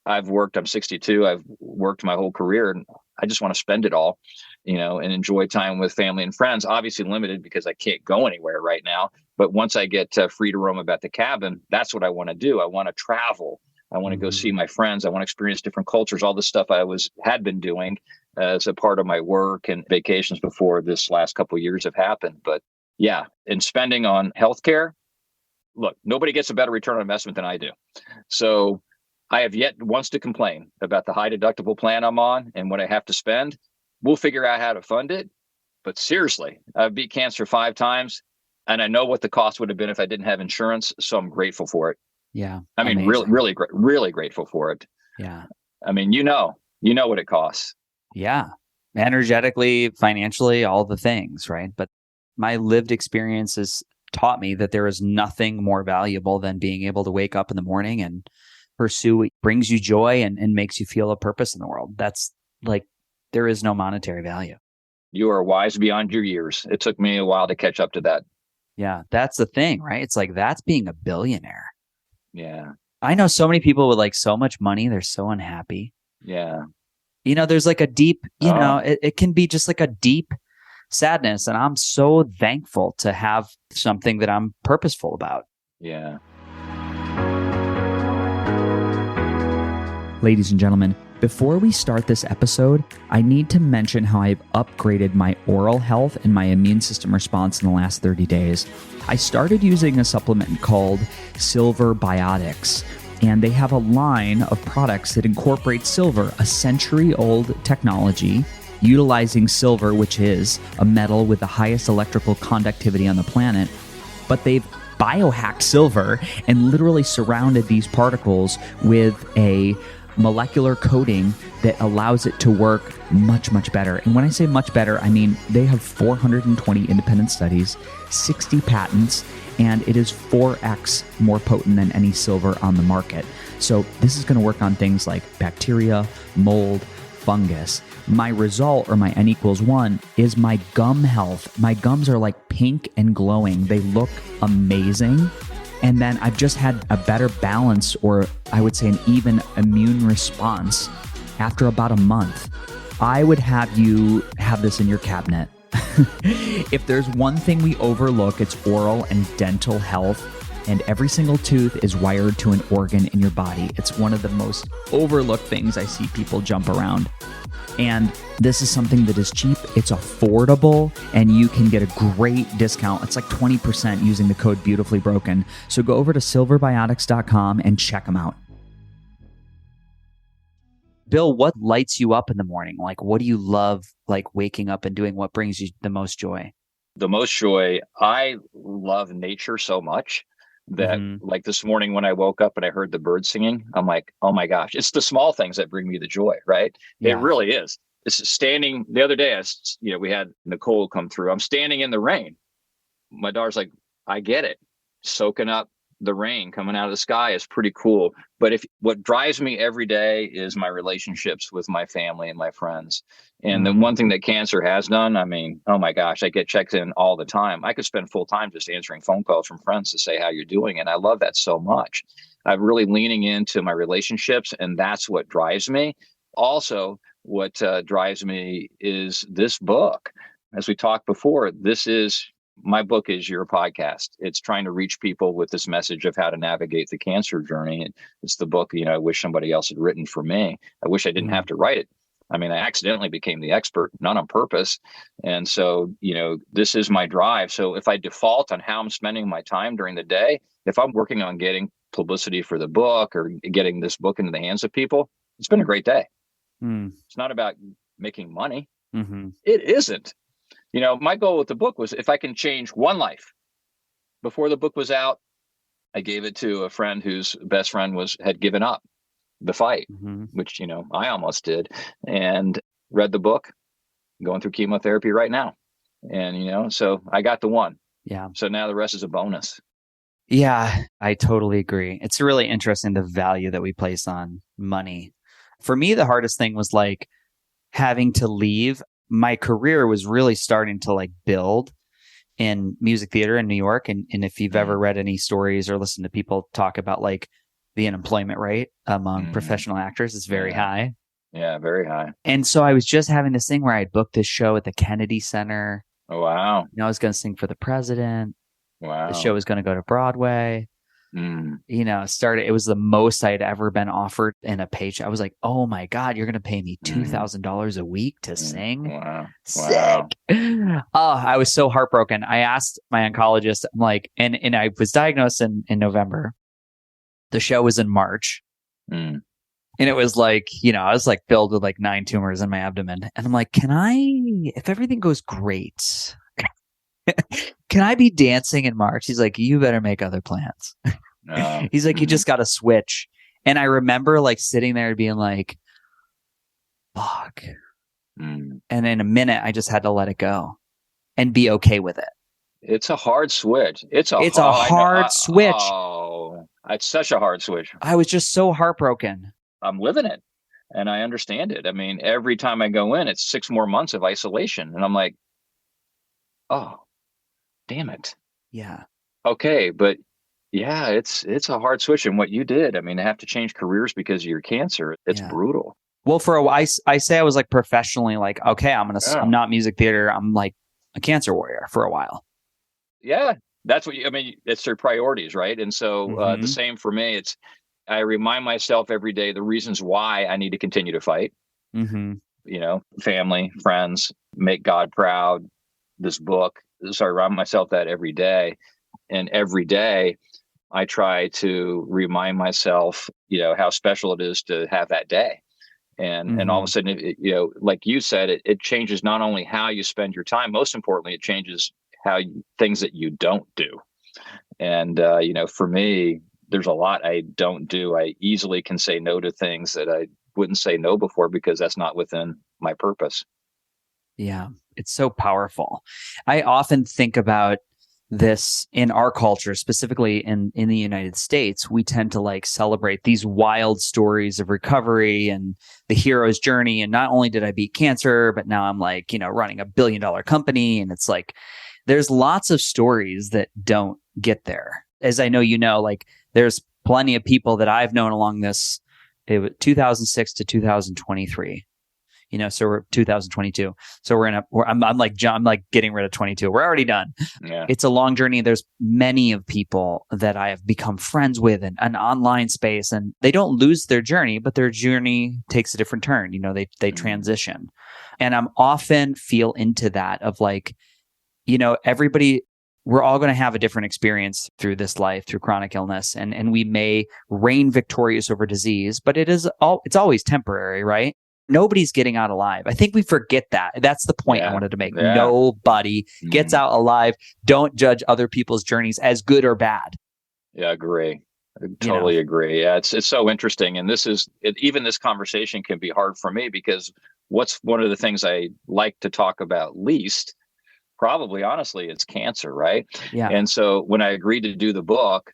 [SPEAKER 3] I'm 62. I've worked my whole career, and I just want to spend it all, and enjoy time with family and friends. Obviously limited because I can't go anywhere right now. But once I get free to roam about the cabin, that's what I want to do. I want to travel. I want to go see my friends. I want to experience different cultures, all the stuff I had been doing as a part of my work and vacations before this last couple of years have happened. But yeah, and spending on healthcare, look, nobody gets a better return on investment than I do. So I have yet once to complain about the high deductible plan I'm on and what I have to spend. We'll figure out how to fund it. But seriously, I've beat cancer 5 times. And I know what the cost would have been if I didn't have insurance. So I'm grateful for it.
[SPEAKER 2] Yeah.
[SPEAKER 3] I mean, really grateful for it.
[SPEAKER 2] Yeah.
[SPEAKER 3] I mean, you know what it costs.
[SPEAKER 2] Yeah. Energetically, financially, all the things, right? But my lived experiences taught me that there is nothing more valuable than being able to wake up in the morning and pursue what brings you joy and makes you feel a purpose in the world. That's like, there is no monetary value.
[SPEAKER 3] You are wise beyond your years. It took me a while to catch up to that.
[SPEAKER 2] Yeah, that's the thing, right? It's like, that's being a billionaire.
[SPEAKER 3] Yeah.
[SPEAKER 2] I know so many people with like so much money, they're so unhappy.
[SPEAKER 3] Yeah.
[SPEAKER 2] There's like a deep, it can be just like a deep sadness. And I'm so thankful to have something that I'm purposeful about.
[SPEAKER 3] Yeah.
[SPEAKER 2] Ladies and gentlemen, before we start this episode, I need to mention how I've upgraded my oral health and my immune system response in the last 30 days. I started using a supplement called Silver Biotics, and they have a line of products that incorporate silver, a century-old technology, utilizing silver, which is a metal with the highest electrical conductivity on the planet, but they've biohacked silver and literally surrounded these particles with a molecular coating that allows it to work much, much better. And when I say much better, I mean they have 420 independent studies, 60 patents, and it is 4x more potent than any silver on the market. So this is going to work on things like bacteria, mold, fungus. My result, or my N=1, is my gum health. My gums are like pink and glowing. They look amazing. And then I've just had a better balance, or I would say an even immune response after about a month.
[SPEAKER 4] I would have you have this in your cabinet. If there's one thing we overlook, it's oral and dental health. And every single tooth is wired to an organ in your body. It's one of the most overlooked things I see people jump around. And this is something that is cheap, it's affordable, and you can get a great discount. It's like 20% using the code Beautifully Broken. So go over to silverbiotics.com and check them out.
[SPEAKER 2] Bill, what lights you up in the morning? Like, what do you love, like, waking up and doing? What brings you the most joy?
[SPEAKER 3] The most joy, I love nature so much that like this morning when I woke up and I heard the birds singing, I'm like, oh my gosh, it's the small things that bring me the joy, right? Yeah. It really is. It's standing the other day, we had Nicole come through. I'm standing in the rain. My daughter's like, I get it. Soaking up the rain coming out of the sky is pretty cool. But what drives me every day is my relationships with my family and my friends. And the one thing that cancer has done, I mean, oh my gosh, I get checked in all the time. I could spend full time just answering phone calls from friends to say how you're doing. And I love that so much. I'm really leaning into my relationships, and that's what drives me. Also, what drives me is this book. As we talked before, my book is your podcast. It's trying to reach people with this message of how to navigate the cancer journey. It's the book, I wish somebody else had written for me. I wish I didn't have to write it. I mean, I accidentally became the expert, not on purpose. And so, this is my drive. So if I default on how I'm spending my time during the day, if I'm working on getting publicity for the book or getting this book into the hands of people, it's been a great day. It's not about making money. It isn't. My goal with the book was if I can change one life. Before the book was out, I gave it to a friend whose best friend had given up the fight, which, I almost did, and read the book, going through chemotherapy right now. And, so I got the one.
[SPEAKER 2] Yeah.
[SPEAKER 3] So now the rest is a bonus.
[SPEAKER 2] Yeah, I totally agree. It's really interesting, the value that we place on money. For me, the hardest thing was like having to leave. My career was really starting to like build in music theater in New York. And if you've ever read any stories or listened to people talk about like the unemployment rate among professional actors, it's very high.
[SPEAKER 3] Yeah, very high.
[SPEAKER 2] And so I was just having this thing where I booked this show at the Kennedy Center.
[SPEAKER 3] Oh, wow.
[SPEAKER 2] I was going to sing for the president.
[SPEAKER 3] Wow.
[SPEAKER 2] The show was going to go to Broadway. It was the most I'd ever been offered in a paycheck. I was like, oh my God, you're going to pay me $2,000 a week to sing?
[SPEAKER 3] Wow.
[SPEAKER 2] Sick. Oh, I was so heartbroken. I asked my oncologist, I'm like, and I was diagnosed in November. The show was in March. And it was like, I was like filled with like 9 tumors in my abdomen. And I'm like, if everything goes great, can I be dancing in March? He's like, you better make other plans. He's like, you just got to switch. And I remember like sitting there being like, fuck. And in a minute, I just had to let it go and be okay with it.
[SPEAKER 3] It's a hard switch. It's a hard
[SPEAKER 2] switch.
[SPEAKER 3] Oh, it's such a hard switch.
[SPEAKER 2] I was just so heartbroken.
[SPEAKER 3] I'm living it and I understand it. I mean, every time I go in, it's 6 more months of isolation. And I'm like, oh, damn it.
[SPEAKER 2] Yeah.
[SPEAKER 3] Okay. But yeah, it's a hard switch. And what you did, I mean, to have to change careers because of your cancer, it's brutal.
[SPEAKER 2] Well, for a while, I say I was like professionally like, okay, I'm not music theater. I'm like a cancer warrior for a while.
[SPEAKER 3] Yeah. That's what it's their priorities. Right. And so the same for me, I remind myself every day, the reasons why I need to continue to fight, family, friends, make God proud, this book. So I remind myself that every day. And every day I try to remind myself, how special it is to have that day. And all of a sudden, like you said, it changes not only how you spend your time, most importantly, it changes things that you don't do. And, for me, there's a lot I don't do. I easily can say no to things that I wouldn't say no before because that's not within my purpose.
[SPEAKER 2] Yeah, it's so powerful. I often think about this in our culture, specifically in the United States. We tend to like celebrate these wild stories of recovery and the hero's journey. And not only did I beat cancer, but now I'm like, running $1 billion company. And it's like, there's lots of stories that don't get there. As I know, like there's plenty of people that I've known along this 2006 to 2023. So we're 2022. So I'm like getting rid of 22. We're already done.
[SPEAKER 3] Yeah.
[SPEAKER 2] It's a long journey. There's many of people that I have become friends with in an online space, and they don't lose their journey, but their journey takes a different turn. They transition. And I'm often feel into that of like, everybody, we're all going to have a different experience through this life, through chronic illness, and we may reign victorious over disease, but it's always temporary, right? Nobody's getting out alive. I think we forget that. That's the point I wanted to make. Yeah. Nobody gets out alive. Don't judge other people's journeys as good or bad.
[SPEAKER 3] Yeah, agree. I totally agree. Yeah, it's so interesting. And even this conversation can be hard for me because what's one of the things I like to talk about least, probably honestly, it's cancer, right?
[SPEAKER 2] Yeah.
[SPEAKER 3] And so when I agreed to do the book,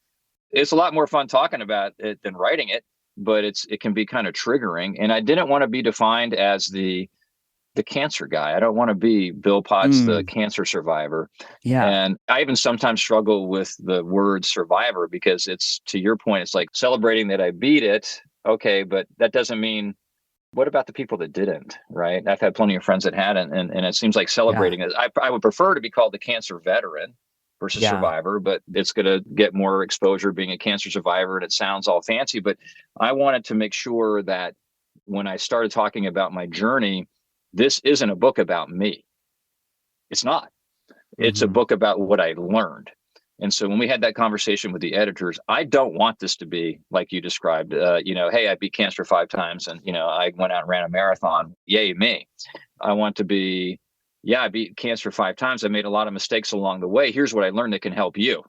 [SPEAKER 3] it's a lot more fun talking about it than writing it. But it can be kind of triggering. And I didn't want to be defined as the cancer guy. I don't want to be Bill Potts, the cancer survivor.
[SPEAKER 2] Yeah.
[SPEAKER 3] And I even sometimes struggle with the word survivor because it's, to your point, it's like celebrating that I beat it. Okay, but that doesn't mean, what about the people that didn't, right? I've had plenty of friends that hadn't, and it seems like celebrating it. I would prefer to be called the cancer veteran versus survivor, but it's going to get more exposure being a cancer survivor, and it sounds all fancy. But I wanted to make sure that when I started talking about my journey, this isn't a book about me. It's not. It's a book about what I learned. And so when we had that conversation with the editors, I don't want this to be like you described, hey, I beat cancer 5 times and, I went out and ran a marathon. Yay, me. I want to be, I beat cancer 5 times. I made a lot of mistakes along the way. Here's what I learned that can help you.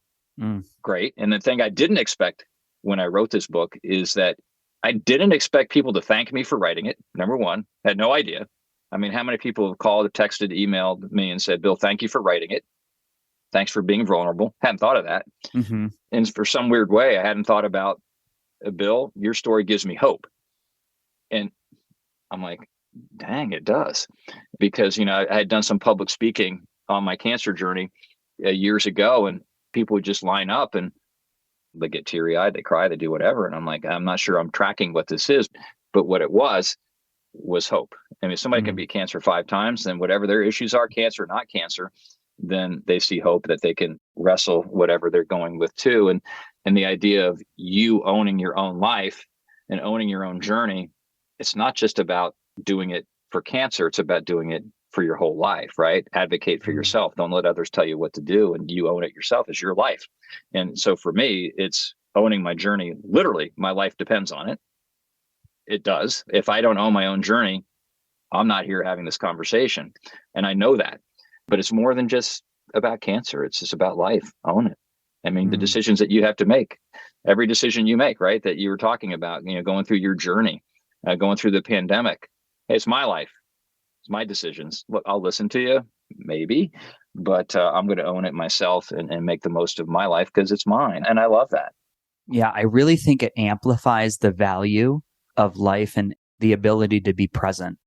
[SPEAKER 3] Great. And the thing I didn't expect when I wrote this book is that I didn't expect people to thank me for writing it. Number one, had no idea. I mean, how many people have called, texted, emailed me and said, Bill, thank you for writing it. Thanks for being vulnerable. Hadn't thought of that. And for some weird way, I hadn't thought about, Bill, your story gives me hope. And I'm like, dang, it does. Because, I had done some public speaking on my cancer journey years ago, and people would just line up and they get teary-eyed, they cry, they do whatever. And I'm like, I'm not sure I'm tracking what this is, but what it was hope. I mean, if somebody can beat cancer 5 times, then whatever their issues are, cancer, not cancer, then they see hope that they can wrestle whatever they're going with too. And the idea of you owning your own life and owning your own journey, it's not just about doing it for cancer, it's about doing it for your whole life, right? Advocate for yourself. Don't let others tell you what to do, and you own it yourself as your life. And so for me, it's owning my journey. Literally, my life depends on it. It does. If I don't own my own journey, I'm not here having this conversation. And I know that. But it's more than just about cancer. It's just about life. Own it. I mean, the decisions that you have to make, every decision you make, right, that you were talking about, going through your journey, going through the pandemic. Hey, it's my life. It's my decisions. Look, I'll listen to you, maybe, but I'm going to own it myself and make the most of my life because it's mine. And I love that.
[SPEAKER 2] Yeah, I really think it amplifies the value of life and the ability to be present.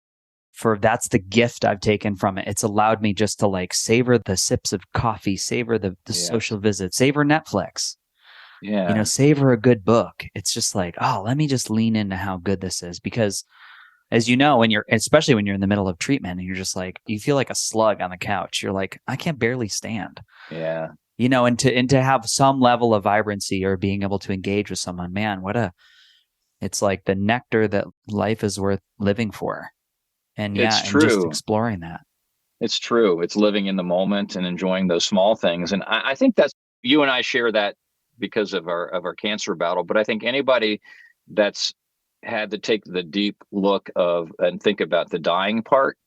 [SPEAKER 2] That's the gift I've taken from it. It's allowed me just to like savor the sips of coffee, savor the social visits, savor Netflix, savor a good book. It's just like, oh, let me just lean into how good this is. Because as you know, especially when you're in the middle of treatment and you're just like, you feel like a slug on the couch. You're like, I can't barely stand.
[SPEAKER 3] Yeah.
[SPEAKER 2] And to have some level of vibrancy or being able to engage with someone, man, it's like the nectar that life is worth living for. And
[SPEAKER 3] it's true.
[SPEAKER 2] And just exploring that.
[SPEAKER 3] It's true. It's living in the moment and enjoying those small things. And I think that's, you and I share that because of our cancer battle. But I think anybody that's had to take the deep look of and think about the dying part,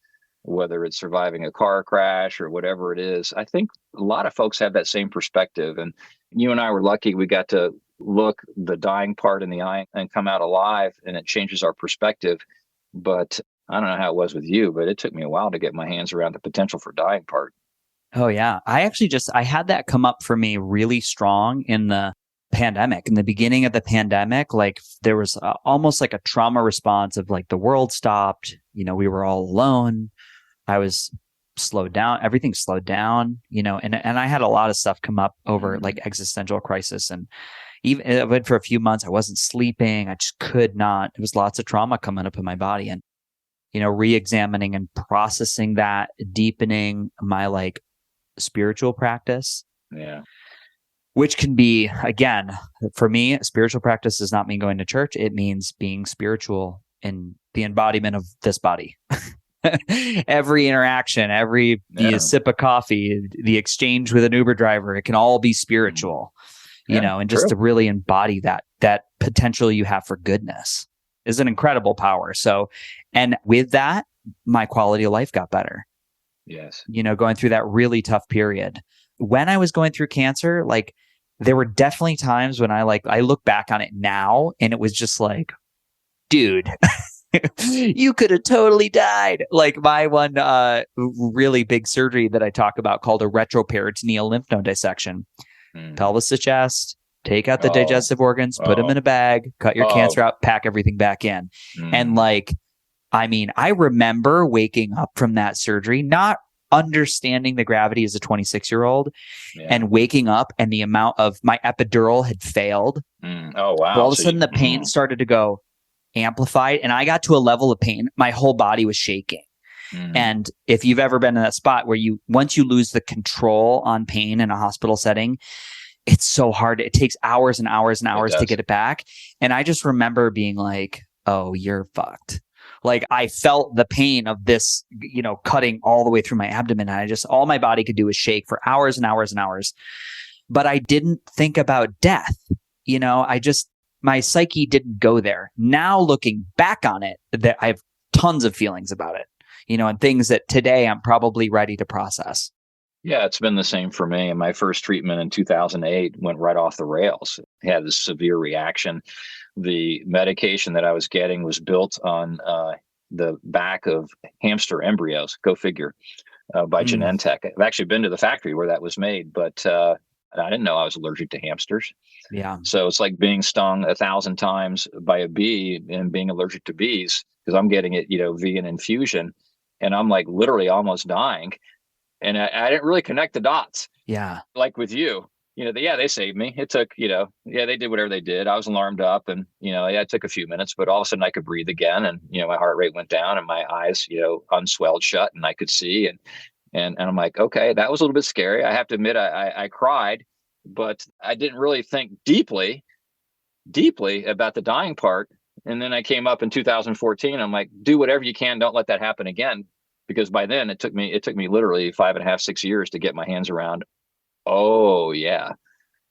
[SPEAKER 3] whether it's surviving a car crash or whatever it is, I think a lot of folks have that same perspective. And you and I were lucky we got to look the dying part in the eye and come out alive, and it changes our perspective. But I don't know how it was with you, but it took me a while to get my hands around the potential for dying part.
[SPEAKER 2] Oh, yeah. I had that come up for me really strong in the pandemic. In the beginning of the pandemic, like there was almost like a trauma response of like the world stopped. We were all alone. I was slowed down. Everything slowed down, and I had a lot of stuff come up over like existential crisis. And even it went for a few months. I wasn't sleeping. I just could not. It was lots of trauma coming up in my body. And re-examining and processing that, deepening my like spiritual practice.
[SPEAKER 3] Yeah.
[SPEAKER 2] Which can be, again, for me, spiritual practice does not mean going to church. It means being spiritual in the embodiment of this body. Every interaction, every sip of coffee, the exchange with an Uber driver, it can all be spiritual, and just to really embody that potential you have for goodness is an incredible power. So, and with that, my quality of life got better.
[SPEAKER 3] Yes.
[SPEAKER 2] Going through that really tough period. When I was going through cancer, like there were definitely times when I look back on it now and it was just like, dude, you could have totally died. Like my one really big surgery that I talk about called a retroperitoneal lymph node dissection. Pelvis to chest, take out the digestive organs, put them in a bag, cut your cancer out, pack everything back in. And I remember waking up from that surgery, not understanding the gravity as a 26-year-old and waking up and the amount of my epidural had failed.
[SPEAKER 3] Oh, wow.
[SPEAKER 2] So all of a sudden the pain started to go amplified and I got to a level of pain. My whole body was shaking. And if you've ever been in that spot where once you lose the control on pain in a hospital setting, it's so hard. It takes hours and hours and hours to get it back. And I just remember being like, oh, you're fucked. Like I felt the pain of this, cutting all the way through my abdomen. And all my body could do was shake for hours and hours and hours. But I didn't think about death. My psyche didn't go there. Now looking back on it, that I have tons of feelings about it, and things that today I'm probably ready to process.
[SPEAKER 3] Yeah, it's been the same for me. And my first treatment in 2008 went right off the rails. I had this severe reaction. The medication that I was getting was built on the back of hamster embryos. Go figure, by Genentech. I've actually been to the factory where that was made, but I didn't know I was allergic to hamsters.
[SPEAKER 2] Yeah.
[SPEAKER 3] So it's like being stung 1,000 times by a bee and being allergic to bees because I'm getting it, via an infusion, and I'm like literally almost dying. And I didn't really connect the dots.
[SPEAKER 2] Yeah.
[SPEAKER 3] Like with you, they saved me. It took, they did whatever they did. I was alarmed up and, it took a few minutes, but all of a sudden I could breathe again. And, my heart rate went down and my eyes, unswelled shut and I could see. And I'm like, okay, that was a little bit scary. I have to admit, I cried, but I didn't really think deeply about the dying part. And then I came up in 2014. I'm like, do whatever you can. Don't let that happen again. Because by then it took me literally 5.5, 6 years to get my hands around. Oh yeah.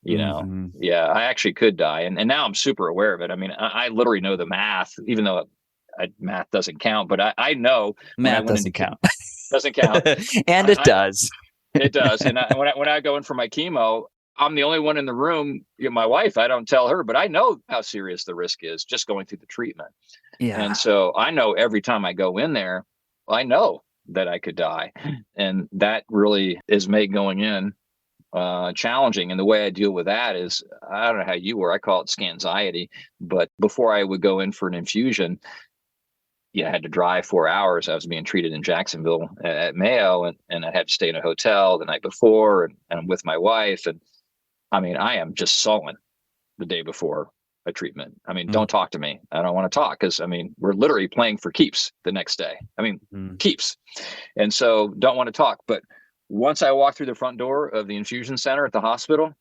[SPEAKER 3] Yeah, I actually could die. And now I'm super aware of it. I mean, I literally know the math, even though math doesn't count, but I know
[SPEAKER 2] math doesn't count.
[SPEAKER 3] Doesn't count.
[SPEAKER 2] And it does.
[SPEAKER 3] It does. And when I go in for my chemo, I'm the only one in the room. My wife, I don't tell her, but I know how serious the risk is just going through the treatment.
[SPEAKER 2] Yeah.
[SPEAKER 3] And so I know every time I go in there, I know that I could die. And that really is made going in challenging. And the way I deal with that is, I don't know how you were, I call it scanxiety. But before I would go in for an infusion, I had to drive 4 hours. I was being treated in Jacksonville at Mayo, and I had to stay in a hotel the night before, and I'm with my wife. And I mean, I am just sullen the day before a treatment. I mean, don't talk to me. I don't want to talk because, we're literally playing for keeps the next day. Keeps. And so don't want to talk. But once I walk through the front door of the infusion center at the hospital,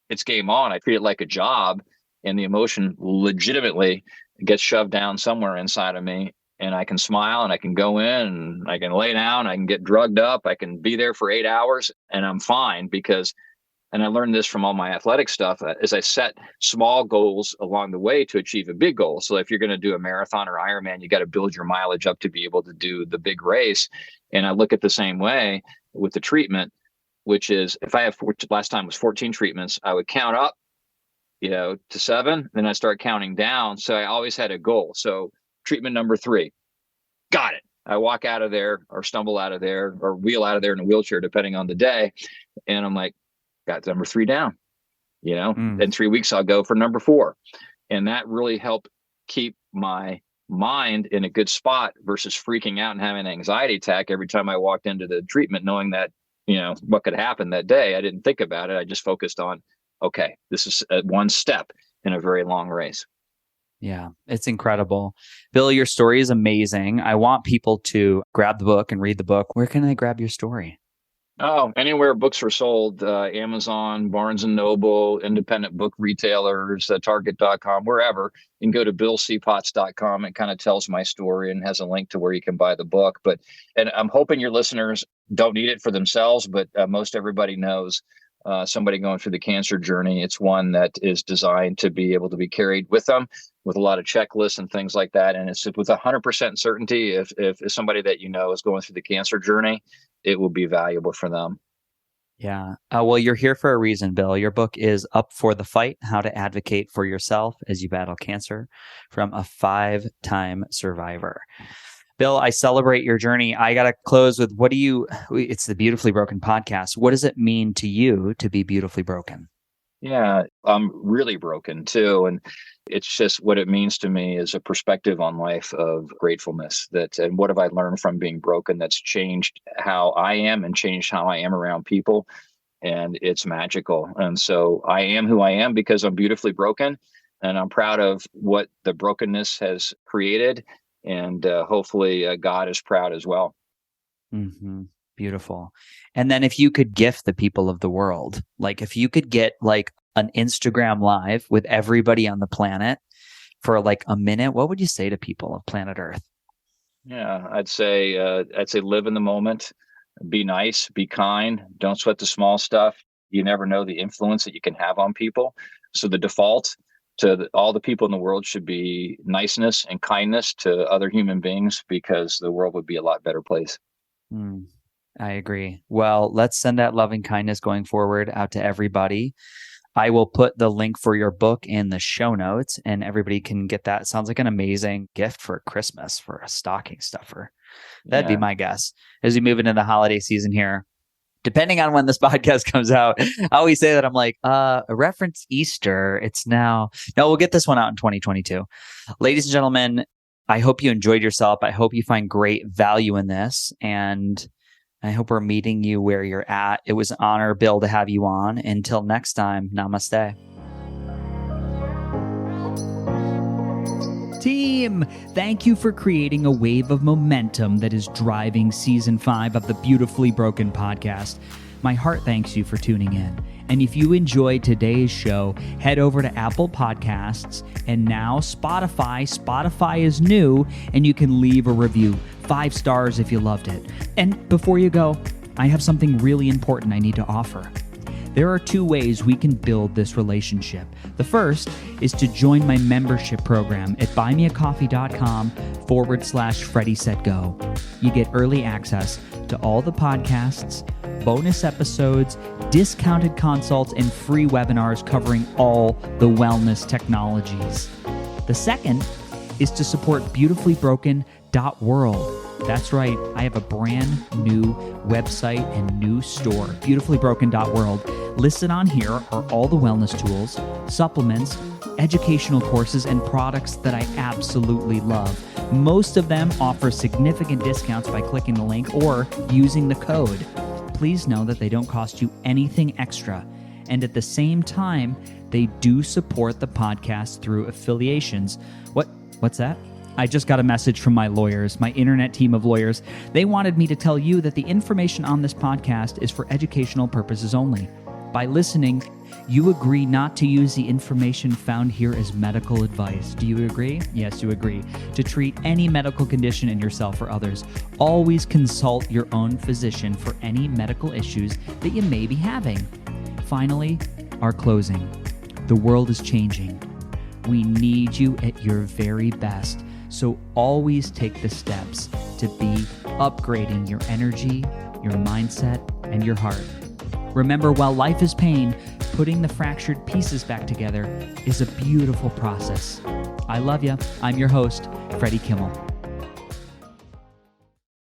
[SPEAKER 3] it's game on. I treat it like a job, and the emotion legitimately gets shoved down somewhere inside of me. And I can smile and I can go in and I can lay down. I can get drugged up. I can be there for 8 hours and I'm fine because, and I learned this from all my athletic stuff, is I set small goals along the way to achieve a big goal. So if you're going to do a marathon or Ironman, you got to build your mileage up to be able to do the big race. And I look at the same way with the treatment, which is if I have, last time was 14 treatments, I would count up, to 7, then I start counting down. So I always had a goal. So treatment number 3, got it. I walk out of there or stumble out of there or wheel out of there in a wheelchair, depending on the day. And I'm like, got number 3 down, in 3 weeks, I'll go for number 4. And that really helped keep my mind in a good spot versus freaking out and having an anxiety attack every time I walked into the treatment, knowing that, what could happen that day. I didn't think about it. I just focused on, okay, this is one step in a very long race.
[SPEAKER 2] Yeah, it's incredible. Bill, your story is amazing. I want people to grab the book and read the book. Where can they grab your story?
[SPEAKER 3] Oh, anywhere books are sold, Amazon, Barnes & Noble, independent book retailers, Target.com, wherever. You can go to billcpotts.com. It kind of tells my story and has a link to where you can buy the book. And I'm hoping your listeners don't need it for themselves, but most everybody knows somebody going through the cancer journey. It's one that is designed to be able to be carried with them with a lot of checklists and things like that. And it's with 100% certainty, if somebody that you know is going through the cancer journey, it will be valuable for them.
[SPEAKER 2] Yeah. Well, you're here for a reason, Bill. Your book is Up for the Fight, How to Advocate for Yourself as You Battle Cancer, from a 5-time survivor. Bill, I celebrate your journey. I got to close with it's the Beautifully Broken podcast. What does it mean to you to be beautifully broken?
[SPEAKER 3] Yeah, I'm really broken too. And it's just what it means to me is a perspective on life of gratefulness, and what have I learned from being broken that's changed how I am and changed how I am around people. And it's magical. And so I am who I am because I'm beautifully broken, and I'm proud of what the brokenness has created. And hopefully God is proud as well.
[SPEAKER 2] Mm-hmm. Beautiful. And then if you could gift the people of the world, like if you could get like an Instagram live with everybody on the planet for like a minute, what would you say to people of planet Earth?
[SPEAKER 3] Yeah, I'd say live in the moment, be nice, be kind, don't sweat the small stuff. You never know the influence that you can have on people. So the default to all the people in the world should be niceness and kindness to other human beings, because the world would be a lot better place.
[SPEAKER 2] I agree. Well, let's send that loving kindness going forward out to everybody. I will put the link for your book in the show notes, and everybody can get that. It sounds like an amazing gift for Christmas, for a stocking stuffer. That'd be my guess. As we move into the holiday season here, depending on when this podcast comes out, I always say that I'm like, reference Easter. It's now. No, we'll get this one out in 2022. Ladies and gentlemen, I hope you enjoyed yourself. I hope you find great value in this, and I hope we're meeting you where you're at. It was an honor, Bill, to have you on. Until next time, namaste.
[SPEAKER 4] Team, thank you for creating a wave of momentum that is driving Season 5 of the Beautifully Broken podcast. My heart thanks you for tuning in. And if you enjoyed today's show, head over to Apple Podcasts and now Spotify. Spotify is new, and you can leave a review. 5 stars if you loved it. And before you go, I have something really important I need to offer. There are 2 ways we can build this relationship. The first is to join my membership program at buymeacoffee.com/FreddySetGo. You get early access to all the podcasts, bonus episodes, discounted consults, and free webinars covering all the wellness technologies. The second is to support beautifully-broken.world. That's right, I have a brand new website and new store, beautifully-broken.world. Listed on here are all the wellness tools, supplements, educational courses, and products that I absolutely love. Most of them offer significant discounts by clicking the link or using the code. Please know that they don't cost you anything extra. And at the same time, they do support the podcast through affiliations. What's that? I just got a message from my lawyers, my internet team of lawyers. They wanted me to tell you that the information on this podcast is for educational purposes only. By listening, you agree not to use the information found here as medical advice. Do you agree? Yes, you agree. To treat any medical condition in yourself or others, always consult your own physician for any medical issues that you may be having. Finally, our closing. The world is changing. We need you at your very best. So always take the steps to be upgrading your energy, your mindset, and your heart. Remember, while life is pain, putting the fractured pieces back together is a beautiful process. I love you. I'm your host, Freddie Kimmel.